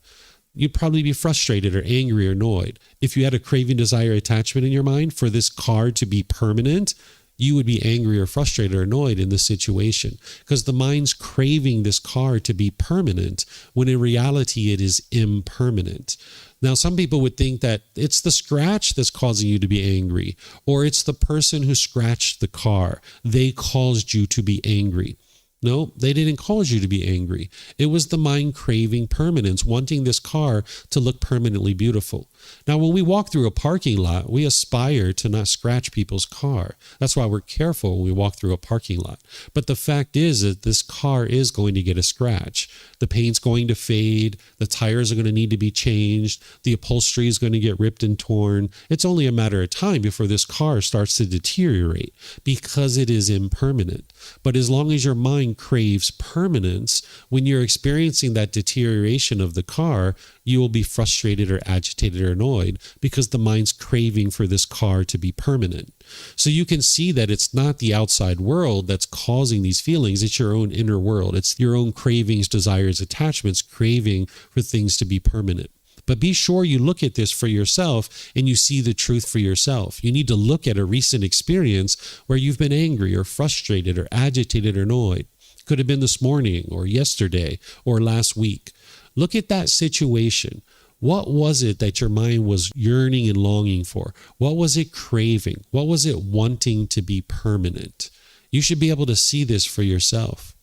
you'd probably be frustrated or angry or annoyed. If you had a craving, desire, attachment in your mind for this car to be permanent, you would be angry or frustrated or annoyed in this situation because the mind's craving this car to be permanent when in reality it is impermanent. Now, some people would think that it's the scratch that's causing you to be angry, or it's the person who scratched the car. They caused you to be angry. No, they didn't cause you to be angry. It was the mind craving permanence, wanting this car to look permanently beautiful. Now, when we walk through a parking lot, we aspire to not scratch people's car. That's why we're careful when we walk through a parking lot. But the fact is that this car is going to get a scratch. The paint's going to fade. The tires are going to need to be changed. The upholstery is going to get ripped and torn. It's only a matter of time before this car starts to deteriorate because it is impermanent. But as long as your mind craves permanence, when you're experiencing that deterioration of the car, you will be frustrated or agitated or annoyed because the mind's craving for this car to be permanent. So you can see that it's not the outside world that's causing these feelings. It's your own inner world. It's your own cravings, desires, attachments, craving for things to be permanent. But be sure you look at this for yourself and you see the truth for yourself. You need to look at a recent experience where you've been angry or frustrated or agitated or annoyed. Could have been this morning or yesterday or last week. Look at that situation. What was it that your mind was yearning and longing for? What was it craving? What was it wanting to be permanent? You should be able to see this for yourself.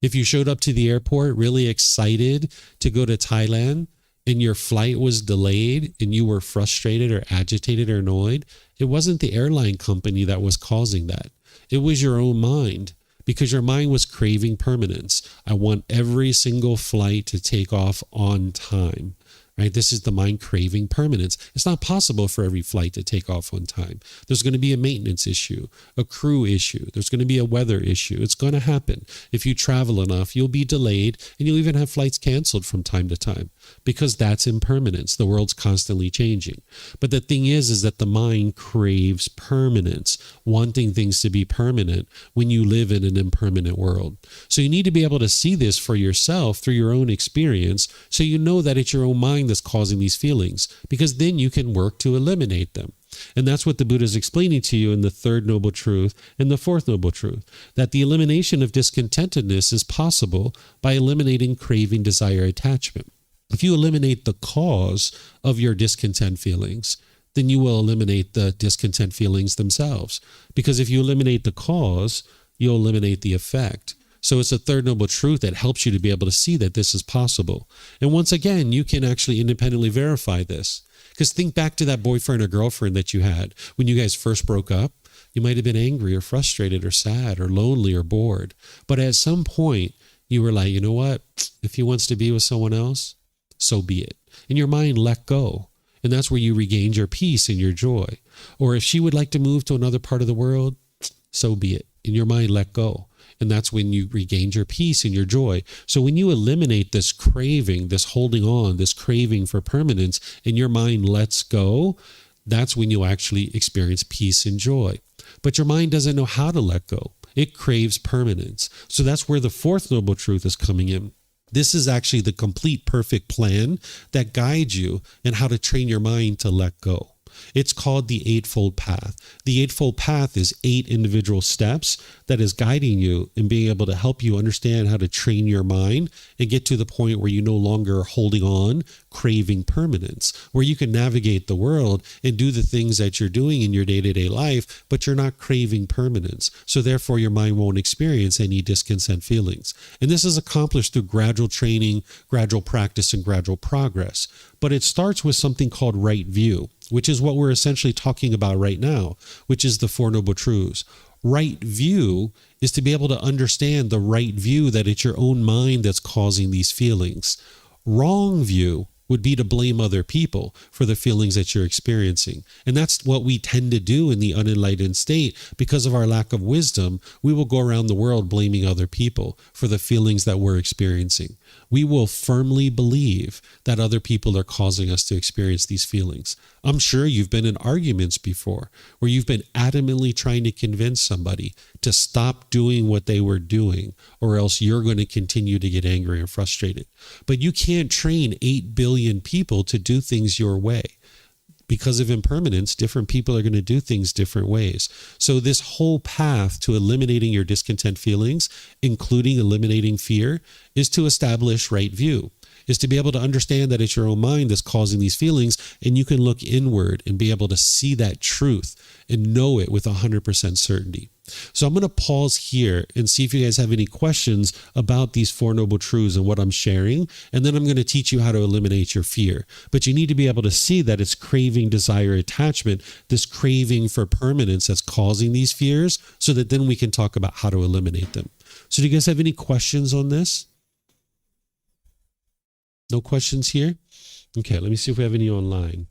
If you showed up to the airport really excited to go to Thailand and your flight was delayed and you were frustrated or agitated or annoyed, it wasn't the airline company that was causing that. It was your own mind. Because your mind was craving permanence. I want every single flight to take off on time, right? This is the mind craving permanence. It's not possible for every flight to take off on time. There's going to be a maintenance issue, a crew issue. There's going to be a weather issue. It's going to happen. If you travel enough, you'll be delayed and you'll even have flights canceled from time to time because that's impermanence. The world's constantly changing. But the thing is that the mind craves permanence, wanting things to be permanent when you live in an impermanent world. So you need to be able to see this for yourself through your own experience so you know that it's your own mind that's causing these feelings, because then you can work to eliminate them. And that's what the Buddha is explaining to you in the third noble truth and the fourth noble truth, that the elimination of discontentedness is possible by eliminating craving, desire, attachment. If you eliminate the cause of your discontent feelings, then you will eliminate the discontent feelings themselves. Because if you eliminate the cause, you'll eliminate the effect. So it's a third noble truth that helps you to be able to see that this is possible. And once again, you can actually independently verify this. Because think back to that boyfriend or girlfriend that you had when you guys first broke up. You might have been angry or frustrated or sad or lonely or bored. But at some point, you were like, you know what? If he wants to be with someone else, so be it. And your mind let go. And that's where you regained your peace and your joy. Or if she would like to move to another part of the world, so be it. And your mind let go. And that's when you regained your peace and your joy. So when you eliminate this craving, this holding on, this craving for permanence, and your mind lets go, that's when you actually experience peace and joy. But your mind doesn't know how to let go. It craves permanence. So that's where the fourth noble truth is coming in. This is actually the complete perfect plan that guides you in how to train your mind to let go. It's called the Eightfold Path. The Eightfold Path is 8 individual steps that is guiding you and being able to help you understand how to train your mind and get to the point where you no longer are holding on, craving permanence, where you can navigate the world and do the things that you're doing in your day-to-day life, but you're not craving permanence. So therefore, your mind won't experience any discontent feelings. And this is accomplished through gradual training, gradual practice, and gradual progress. But it starts with something called right view, which is what we're essentially talking about right now, which is the Four Noble Truths. Right view is to be able to understand the right view that it's your own mind that's causing these feelings. Wrong view would be to blame other people for the feelings that you're experiencing. And that's what we tend to do in the unenlightened state. Because of our lack of wisdom, we will go around the world blaming other people for the feelings that we're experiencing. we will firmly believe that other people are causing us to experience these feelings. I'm sure you've been in arguments before where you've been adamantly trying to convince somebody to stop doing what they were doing, or else you're going to continue to get angry and frustrated. But you can't train 8 billion people to do things your way. Because of impermanence, different people are going to do things different ways. So this whole path to eliminating your discontent feelings, including eliminating fear, is to establish right view, is to be able to understand that it's your own mind that's causing these feelings, and you can look inward and be able to see that truth and know it with 100% certainty. So I'm going to pause here and see if you guys have any questions about these Four Noble Truths and what I'm sharing. And then I'm going to teach you how to eliminate your fear. But you need to be able to see that it's craving, desire, attachment, this craving for permanence that's causing these fears, so that then we can talk about how to eliminate them. So do you guys have any questions on this? No questions here? Okay, let me see if we have any online.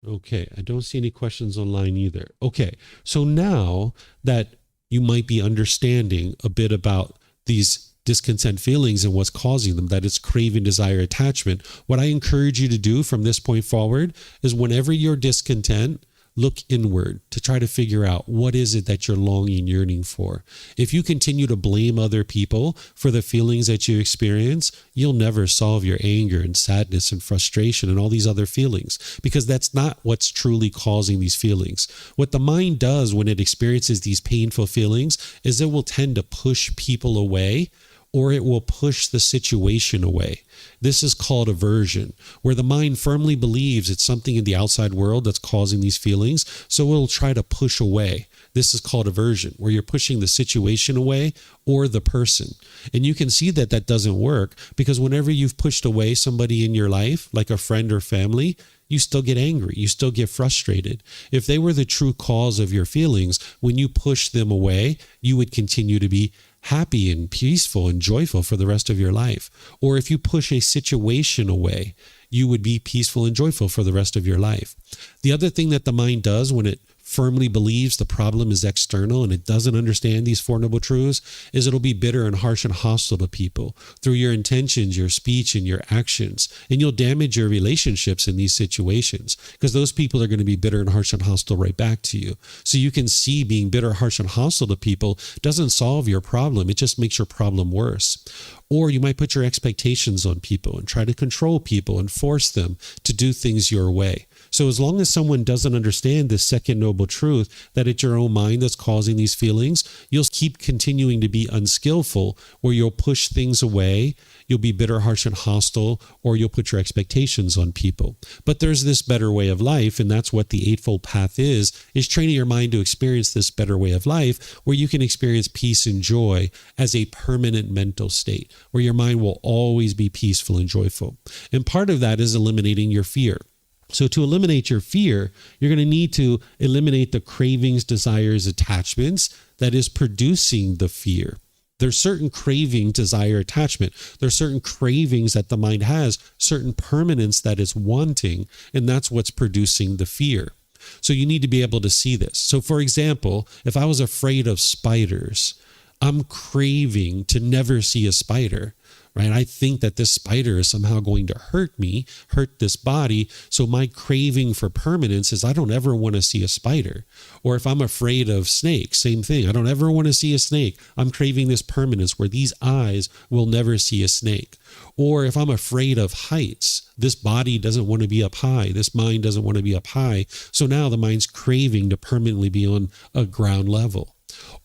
Okay, I don't see any questions online either. Okay, so now that you might be understanding a bit about these discontent feelings and what's causing them, that it's craving, desire, attachment, what I encourage you to do from this point forward is whenever you're discontent, look inward to try to figure out what is it that you're longing, yearning for. If you continue to blame other people for the feelings that you experience, you'll never solve your anger and sadness and frustration and all these other feelings, because that's not what's truly causing these feelings. What the mind does when it experiences these painful feelings is it will tend to push people away, or it will push the situation away. This is called aversion, where the mind firmly believes it's something in the outside world that's causing these feelings, so it'll try to push away. This is called aversion, where you're pushing the situation away or the person. And you can see that that doesn't work, because whenever you've pushed away somebody in your life, like a friend or family, you still get angry. You still get frustrated. If they were the true cause of your feelings, when you push them away, you would continue to be happy and peaceful and joyful for the rest of your life. Or if you push a situation away, you would be peaceful and joyful for the rest of your life. The other thing that the mind does when it firmly believes the problem is external and it doesn't understand these Four Noble Truths is it'll be bitter and harsh and hostile to people through your intentions, your speech, and your actions. And you'll damage your relationships in these situations, because those people are going to be bitter and harsh and hostile right back to you. So you can see being bitter, harsh, and hostile to people doesn't solve your problem. It just makes your problem worse. Or you might put your expectations on people and try to control people and force them to do things your way. So as long as someone doesn't understand this second noble truth, that it's your own mind that's causing these feelings, you'll keep continuing to be unskillful, where you'll push things away, you'll be bitter, harsh, and hostile, or you'll put your expectations on people. But there's this better way of life, and that's what the Eightfold Path is training your mind to experience this better way of life, where you can experience peace and joy as a permanent mental state, where your mind will always be peaceful and joyful. And part of that is eliminating your fear. So to eliminate your fear, you're going to need to eliminate the cravings, desires, attachments that is producing the fear. There's certain craving, desire, attachment. There's certain cravings that the mind has, certain permanence that it's wanting, and that's what's producing the fear. So you need to be able to see this. So for example, if I was afraid of spiders, I'm craving to never see a spider. Right? I think that this spider is somehow going to hurt me, hurt this body. So my craving for permanence is I don't ever want to see a spider. Or if I'm afraid of snakes, same thing. I don't ever want to see a snake. I'm craving this permanence where these eyes will never see a snake. Or if I'm afraid of heights, this body doesn't want to be up high. This mind doesn't want to be up high. So now the mind's craving to permanently be on a ground level.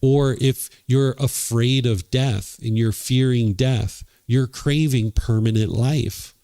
Or if you're afraid of death and you're fearing death, you're craving permanent life,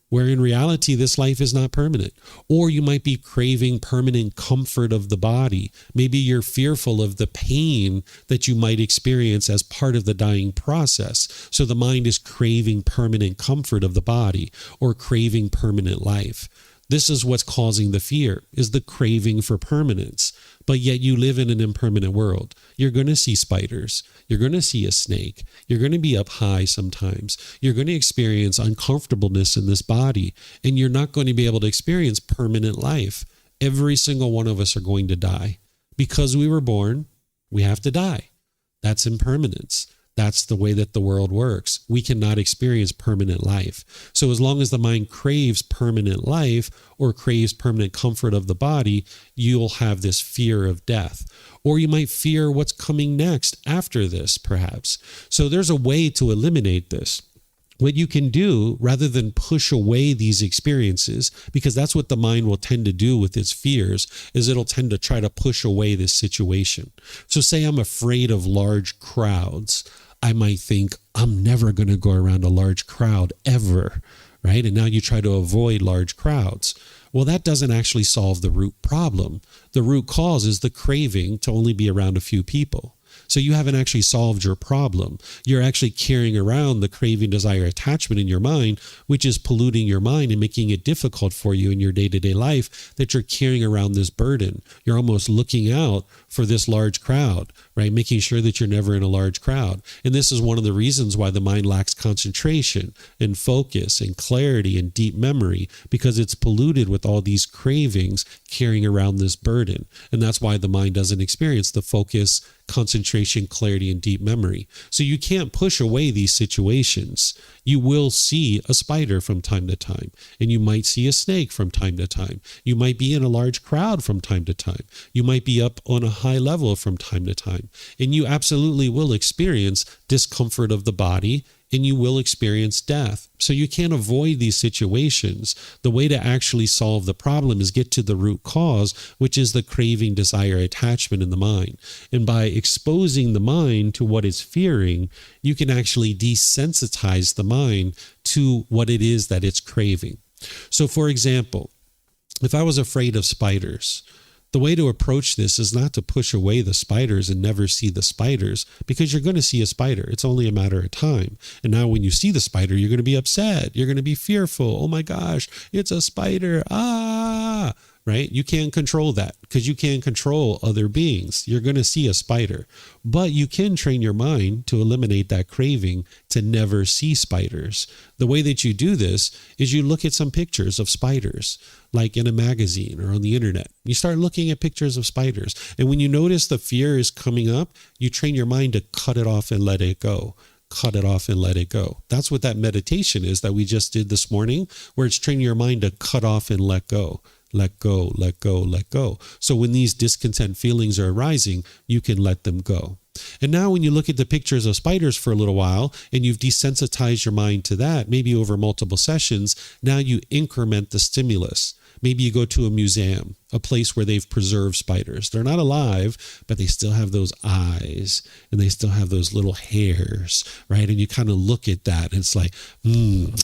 where in reality, this life is not permanent. Or you might be craving permanent comfort of the body. Maybe you're fearful of the pain that you might experience as part of the dying process. So the mind is craving permanent comfort of the body or craving permanent life. This is what's causing the fear, is the craving for permanence. But yet you live in an impermanent world. You're going to see spiders. You're going to see a snake. You're going to be up high sometimes. You're going to experience uncomfortableness in this body. And you're not going to be able to experience permanent life. Every single one of us are going to die. Because we were born, we have to die. That's impermanence. That's the way that the world works. We cannot experience permanent life. So as long as the mind craves permanent life or craves permanent comfort of the body, you'll have this fear of death. Or you might fear what's coming next after this, perhaps. So there's a way to eliminate this. What you can do, rather than push away these experiences, because that's what the mind will tend to do with its fears, is it'll tend to try to push away this situation. So say I'm afraid of large crowds. I might think, I'm never going to go around a large crowd ever, right? And now you try to avoid large crowds. Well, that doesn't actually solve the root problem. The root cause is the craving to only be around a few people. So you haven't actually solved your problem. You're actually carrying around the craving, desire, attachment in your mind, which is polluting your mind and making it difficult for you in your day-to-day life, that you're carrying around this burden. You're almost looking out for this large crowd, right? Making sure that you're never in a large crowd. And this is one of the reasons why the mind lacks concentration and focus and clarity and deep memory, because it's polluted with all these cravings carrying around this burden. And that's why the mind doesn't experience the focus, concentration, clarity, and deep memory. So you can't push away these situations. You will see a spider from time to time, and you might see a snake from time to time. You might be in a large crowd from time to time. You might be up on a high level from time to time. And you absolutely will experience discomfort of the body, and you will experience death. So you can't avoid these situations. The way to actually solve the problem is get to the root cause, which is the craving, desire, attachment in the mind. And by exposing the mind to what it's fearing, you can actually desensitize the mind to what it is that it's craving. So for example, if I was afraid of spiders, the way to approach this is not to push away the spiders and never see the spiders, because you're going to see a spider. It's only a matter of time. And now when you see the spider, you're going to be upset. You're going to be fearful. Oh my gosh, it's a spider. Ah, right? You can't control that because you can't control other beings. You're going to see a spider, but you can train your mind to eliminate that craving to never see spiders. The way that you do this is you look at some pictures of spiders, like in a magazine or on the internet. You start looking at pictures of spiders. And when you notice the fear is coming up, you train your mind to cut it off and let it go. Cut it off and let it go. That's what that meditation is that we just did this morning, where it's training your mind to cut off and let go. Let go, let go, let go. So when these discontent feelings are arising, you can let them go. And now when you look at the pictures of spiders for a little while and you've desensitized your mind to that, maybe over multiple sessions, now you increment the stimulus. Maybe you go to a museum, a place where they've preserved spiders. They're not alive, but they still have those eyes and they still have those little hairs, right? And you kind of look at that and it's like,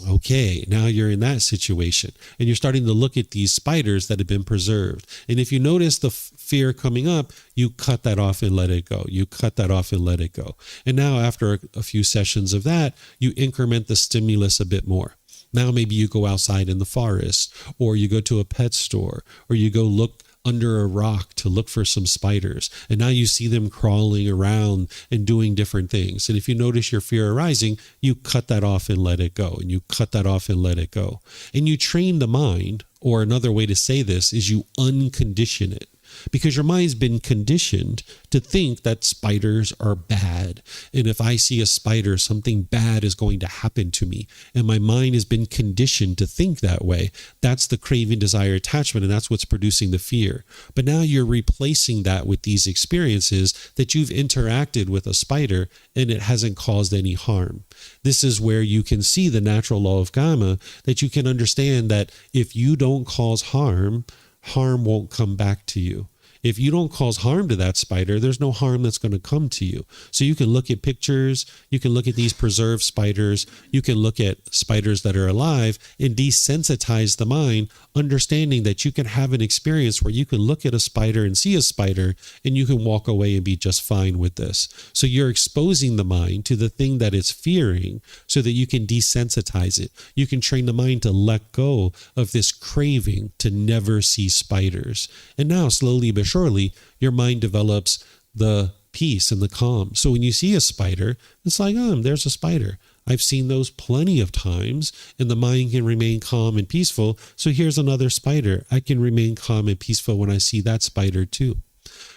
okay, now you're in that situation. And you're starting to look at these spiders that have been preserved. And if you notice the fear coming up, you cut that off and let it go. You cut that off and let it go. And now after a few sessions of that, you increment the stimulus a bit more. Now maybe you go outside in the forest, or you go to a pet store, or you go look under a rock to look for some spiders. And now you see them crawling around and doing different things. And if you notice your fear arising, you cut that off and let it go. And you cut that off and let it go. And you train the mind, or another way to say this is you uncondition it. Because your mind's been conditioned to think that spiders are bad. And if I see a spider, something bad is going to happen to me. And my mind has been conditioned to think that way. That's the craving, desire, attachment, and that's what's producing the fear. But now you're replacing that with these experiences that you've interacted with a spider and it hasn't caused any harm. This is where you can see the natural law of dhamma, that you can understand that if you don't cause harm, harm won't come back to you. If you don't cause harm to that spider, there's no harm that's going to come to you. So you can look at pictures, you can look at these preserved spiders, you can look at spiders that are alive and desensitize the mind, understanding that you can have an experience where you can look at a spider and see a spider and you can walk away and be just fine with this. So you're exposing the mind to the thing that it's fearing so that you can desensitize it. You can train the mind to let go of this craving to never see spiders. And now slowly but surely, your mind develops the peace and the calm. So when you see a spider, it's like, there's a spider. I've seen those plenty of times, and the mind can remain calm and peaceful. So here's another spider. I can remain calm and peaceful when I see that spider too,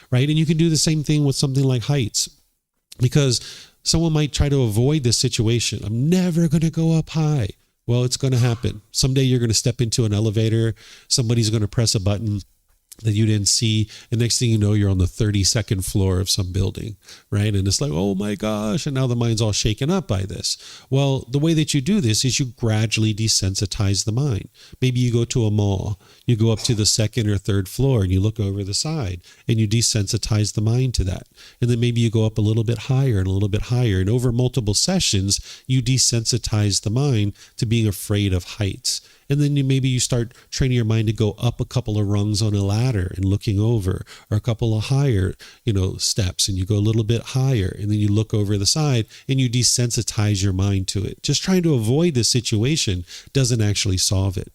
right? And you can do the same thing with something like heights, because Someone might try to avoid this situation. I'm never going to go up high. Well, it's going to happen. Someday you're going to step into an elevator. Somebody's going to press a button that you didn't see. And next thing you know, you're on the 32nd floor of some building, right? And it's like, oh my gosh. And now the mind's all shaken up by this. Well, the way that you do this is you gradually desensitize the mind. Maybe you go to a mall, you go up to the second or third floor and you look over the side and you desensitize the mind to that. And then maybe you go up a little bit higher and a little bit higher. And over multiple sessions, you desensitize the mind to being afraid of heights. And then maybe you start training your mind to go up a couple of rungs on a ladder and looking over, or a couple of higher, steps, and you go a little bit higher, and then you look over the side and you desensitize your mind to it. Just trying to avoid this situation doesn't actually solve it.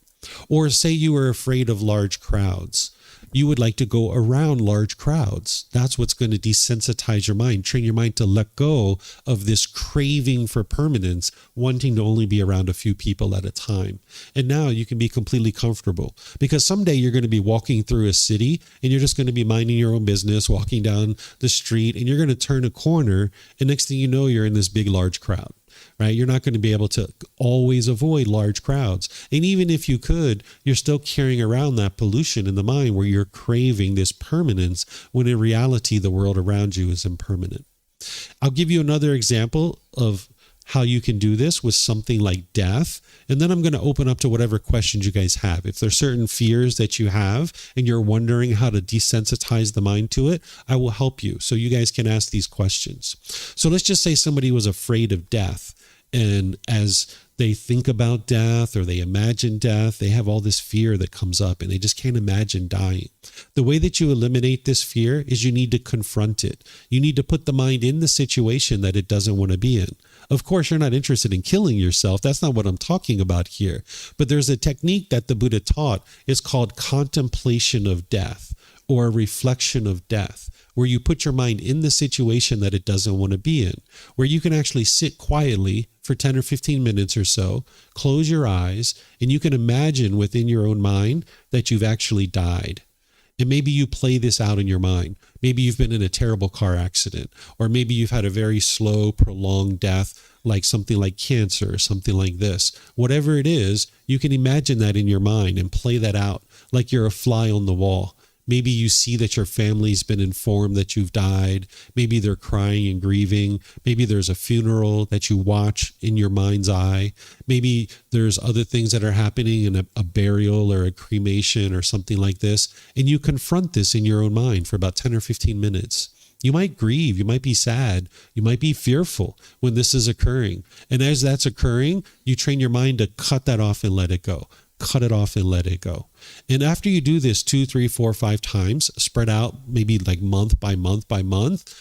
Or say you were afraid of large crowds. You would like to go around large crowds. That's what's going to desensitize your mind, train your mind to let go of this craving for permanence, wanting to only be around a few people at a time. And now you can be completely comfortable, because someday you're going to be walking through a city and you're just going to be minding your own business, walking down the street, and you're going to turn a corner, and next thing you know, you're in this big, large crowd. Right? You're not going to be able to always avoid large crowds. And even if you could, you're still carrying around that pollution in the mind where you're craving this permanence, when in reality, the world around you is impermanent. I'll give you another example of how you can do this with something like death. And then I'm going to open up to whatever questions you guys have. If there's certain fears that you have and you're wondering how to desensitize the mind to it, I will help you. So you guys can ask these questions. So let's just say somebody was afraid of death. And as they think about death or they imagine death, they have all this fear that comes up and they just can't imagine dying. The way that you eliminate this fear is you need to confront it. You need to put the mind in the situation that it doesn't want to be in. Of course, you're not interested in killing yourself. That's not what I'm talking about here. But there's a technique that the Buddha taught. It's called contemplation of death, or a reflection of death, where you put your mind in the situation that it doesn't want to be in, where you can actually sit quietly for 10 or 15 minutes or so, close your eyes, and you can imagine within your own mind that you've actually died. And maybe you play this out in your mind. Maybe you've been in a terrible car accident, or maybe you've had a very slow, prolonged death, like something like cancer or something like this. Whatever it is, you can imagine that in your mind and play that out like you're a fly on the wall. Maybe you see that your family's been informed that you've died. Maybe they're crying and grieving. Maybe there's a funeral that you watch in your mind's eye. Maybe there's other things that are happening in a burial or a cremation or something like this. And you confront this in your own mind for about 10 or 15 minutes. You might grieve. You might be sad. You might be fearful when this is occurring. And as that's occurring, you train your mind to cut that off and let it go. Cut it off and let it go. And after you do this 2, 3, 4, 5 times, spread out maybe like month by month by month,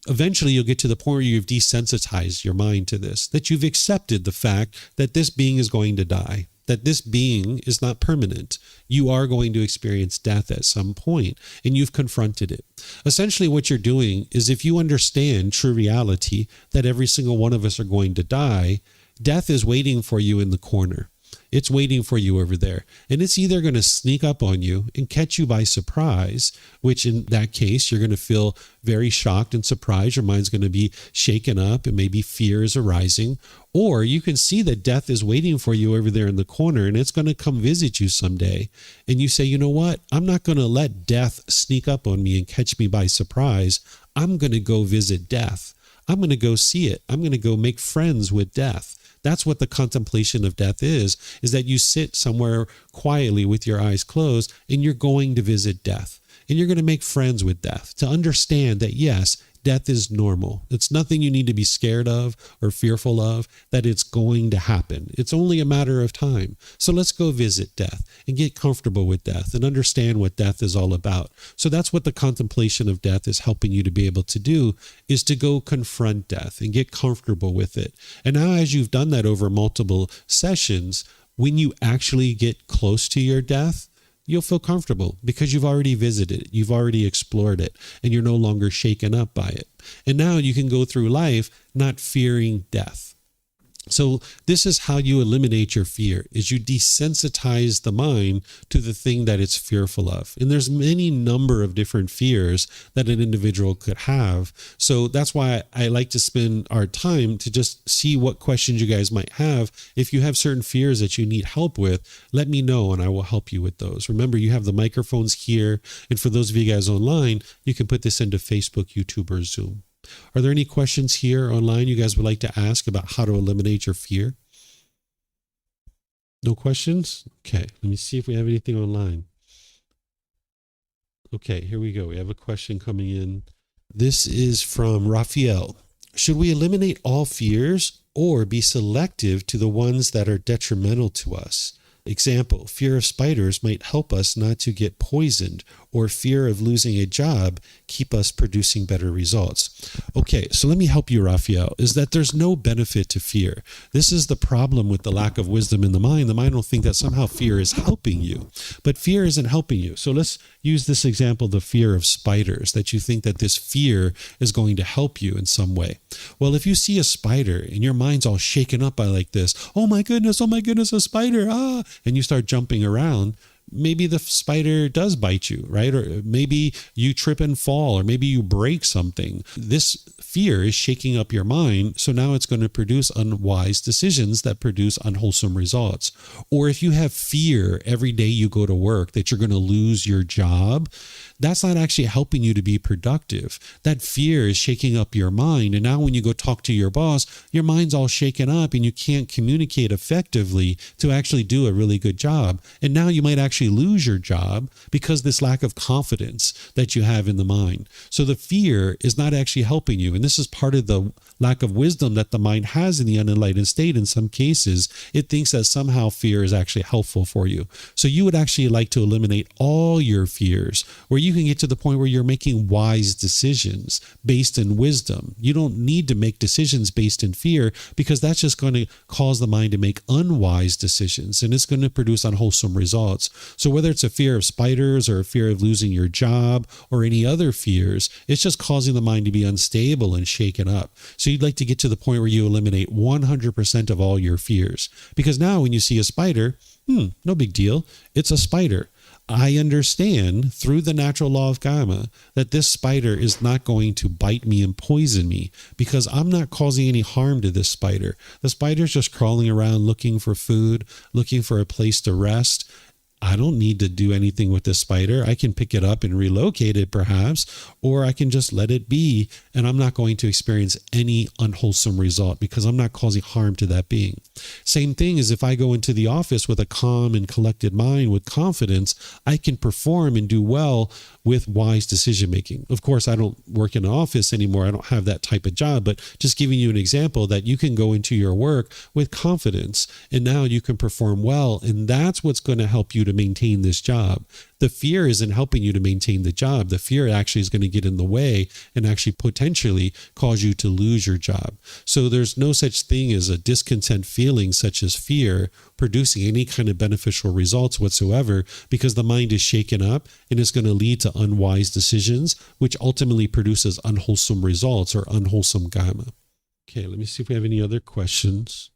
eventually you'll get to the point where you've desensitized your mind to this, that you've accepted the fact that this being is going to die, that this being is not permanent. You are going to experience death at some point, and you've confronted it. Essentially what you're doing is, if you understand true reality, that every single one of us are going to die, death is waiting for you in the corner. It's waiting for you over there. And it's either going to sneak up on you and catch you by surprise, which in that case, you're going to feel very shocked and surprised. Your mind's going to be shaken up and maybe fear is arising. Or you can see that death is waiting for you over there in the corner, and it's going to come visit you someday. And you say, you know what? I'm not going to let death sneak up on me and catch me by surprise. I'm going to go visit death. I'm going to go see it. I'm going to go make friends with death. That's what the contemplation of death is that you sit somewhere quietly with your eyes closed and you're going to visit death. And you're going to make friends with death, to understand that, yes, death is normal. It's nothing you need to be scared of or fearful of, that it's going to happen. It's only a matter of time. So let's go visit death and get comfortable with death and understand what death is all about. So that's what the contemplation of death is helping you to be able to do, is to go confront death and get comfortable with it. And now, as you've done that over multiple sessions, when you actually get close to your death, you'll feel comfortable because you've already visited it, you've already explored it, and you're no longer shaken up by it. And now you can go through life not fearing death. So this is how you eliminate your fear, is you desensitize the mind to the thing that it's fearful of. And there's many number of different fears that an individual could have. So that's why I like to spend our time to just see what questions you guys might have. If you have certain fears that you need help with, let me know and I will help you with those. Remember, you have the microphones here. And for those of you guys online, you can put this into Facebook, YouTube, or Zoom. Are there any questions here online you guys would like to ask about how to eliminate your fear? No questions? Okay, let me see if we have anything online. Okay, here we go. We have a question coming in. This is from Raphael. Should we eliminate all fears or be selective to the ones that are detrimental to us? Example, fear of spiders might help us not to get poisoned, or fear of losing a job keep us producing better results. Okay, so let me help you, Raphael, is that there's no benefit to fear. This is the problem with the lack of wisdom in the mind. The mind will think that somehow fear is helping you, but fear isn't helping you. So let's use this example, the fear of spiders, that you think that this fear is going to help you in some way. Well, if you see a spider and your mind's all shaken up by like this, oh my goodness, a spider, ah, and you start jumping around, maybe the spider does bite you, right? Or maybe you trip and fall, or maybe you break something. This fear is shaking up your mind. So now it's going to produce unwise decisions that produce unwholesome results. Or if you have fear every day you go to work that you're going to lose your job, that's not actually helping you to be productive. That fear is shaking up your mind. And now when you go talk to your boss, your mind's all shaken up and you can't communicate effectively to actually do a really good job. And now you might actually lose your job because this lack of confidence that you have in the mind. So the fear is not actually helping you. And this is part of the lack of wisdom that the mind has in the unenlightened state. In some cases, it thinks that somehow fear is actually helpful for you. So you would actually like to eliminate all your fears, where you can get to the point where you're making wise decisions based in wisdom. You don't need to make decisions based in fear, because that's just going to cause the mind to make unwise decisions, and it's going to produce unwholesome results. So whether it's a fear of spiders or a fear of losing your job or any other fears, it's just causing the mind to be unstable and shaken up. So you'd like to get to the point where you eliminate 100% of all your fears, because now when you see a spider, no big deal. It's a spider. I understand through the natural law of karma that this spider is not going to bite me and poison me, because I'm not causing any harm to this spider. The spider's just crawling around looking for food, looking for a place to rest. I don't need to do anything with this spider. I can pick it up and relocate it perhaps, or I can just let it be, and I'm not going to experience any unwholesome result because I'm not causing harm to that being. Same thing as if I go into the office with a calm and collected mind with confidence, I can perform and do well with wise decision making. Of course, I don't work in an office anymore. I don't have that type of job, but just giving you an example that you can go into your work with confidence, and now you can perform well, and that's what's going to help you to maintain this job. The fear isn't helping you to maintain the job. The fear actually is going to get in the way and actually potentially cause you to lose your job. So there's no such thing as a discontent feeling such as fear producing any kind of beneficial results whatsoever, because the mind is shaken up and it's going to lead to unwise decisions, which ultimately produces unwholesome results or unwholesome karma. Okay, let me see if we have any other questions.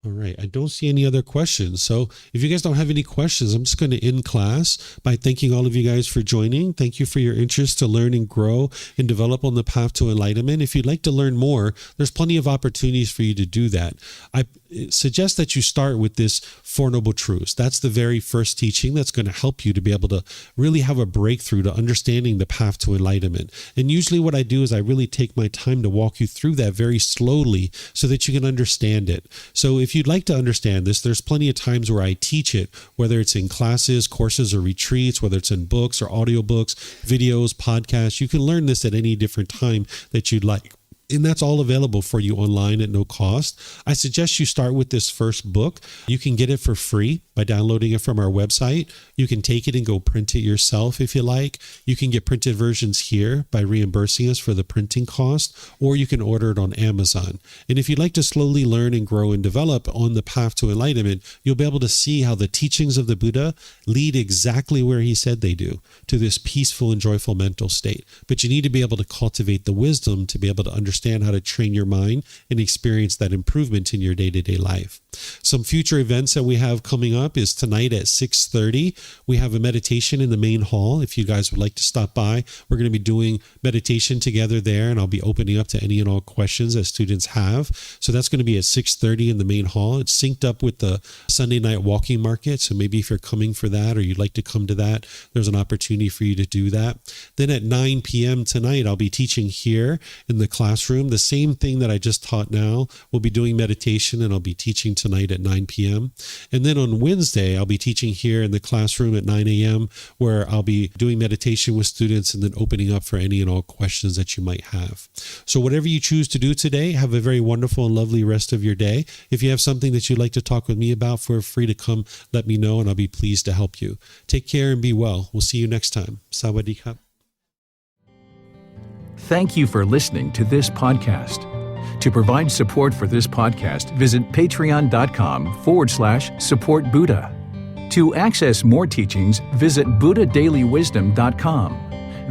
All right, I don't see any other questions. So if you guys don't have any questions, I'm just going to end class by thanking all of you guys for joining. Thank you for your interest to learn and grow and develop on the path to enlightenment. If you'd like to learn more, there's plenty of opportunities for you to do that. I suggest that you start with this Four Noble Truths. That's the very first teaching that's going to help you to be able to really have a breakthrough to understanding the path to enlightenment. And usually what I do is I really take my time to walk you through that very slowly so that you can understand it. So if you'd like to understand this, there's plenty of times where I teach it, whether it's in classes, courses, or retreats, whether it's in books or audiobooks, videos, podcasts. You can learn this at any different time that you'd like. And that's all available for you online at no cost. I suggest you start with this first book. You can get it for free. by downloading it from our website. You can take it and go print it yourself if you like. You can get printed versions here by reimbursing us for the printing cost, or you can order it on Amazon. And if you'd like to slowly learn and grow and develop on the path to enlightenment, you'll be able to see how the teachings of the Buddha lead exactly where he said they do, to this peaceful and joyful mental state. But you need to be able to cultivate the wisdom to be able to understand how to train your mind and experience that improvement in your day-to-day life. Some future events that we have coming up is tonight at 6:30. We have a meditation in the main hall. If you guys would like to stop by, we're going to be doing meditation together there, and I'll be opening up to any and all questions that students have. So that's going to be at 6:30 in the main hall. It's synced up with the Sunday night walking market. So maybe if you're coming for that or you'd like to come to that, there's an opportunity for you to do that. Then at 9 p.m. tonight, I'll be teaching here in the classroom. The same thing that I just taught now. We'll be doing meditation, and I'll be teaching tonight at 9 p.m. And then on Wednesday, I'll be teaching here in the classroom at 9 a.m., where I'll be doing meditation with students and then opening up for any and all questions that you might have. So whatever you choose to do today, have a very wonderful and lovely rest of your day. If you have something that you'd like to talk with me about, feel free to come let me know, and I'll be pleased to help you. Take care and be well. We'll see you next time. Sawadee ka. Thank you for listening to this podcast. To provide support for this podcast, visit patreon.com/support Buddha. To access more teachings, visit buddhadailywisdom.com.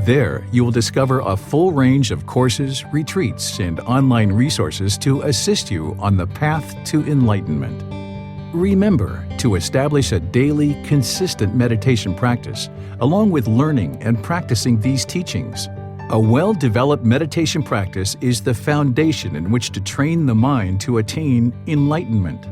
There, you will discover a full range of courses, retreats, and online resources to assist you on the path to enlightenment. Remember to establish a daily, consistent meditation practice, along with learning and practicing these teachings. A well-developed meditation practice is the foundation in which to train the mind to attain enlightenment.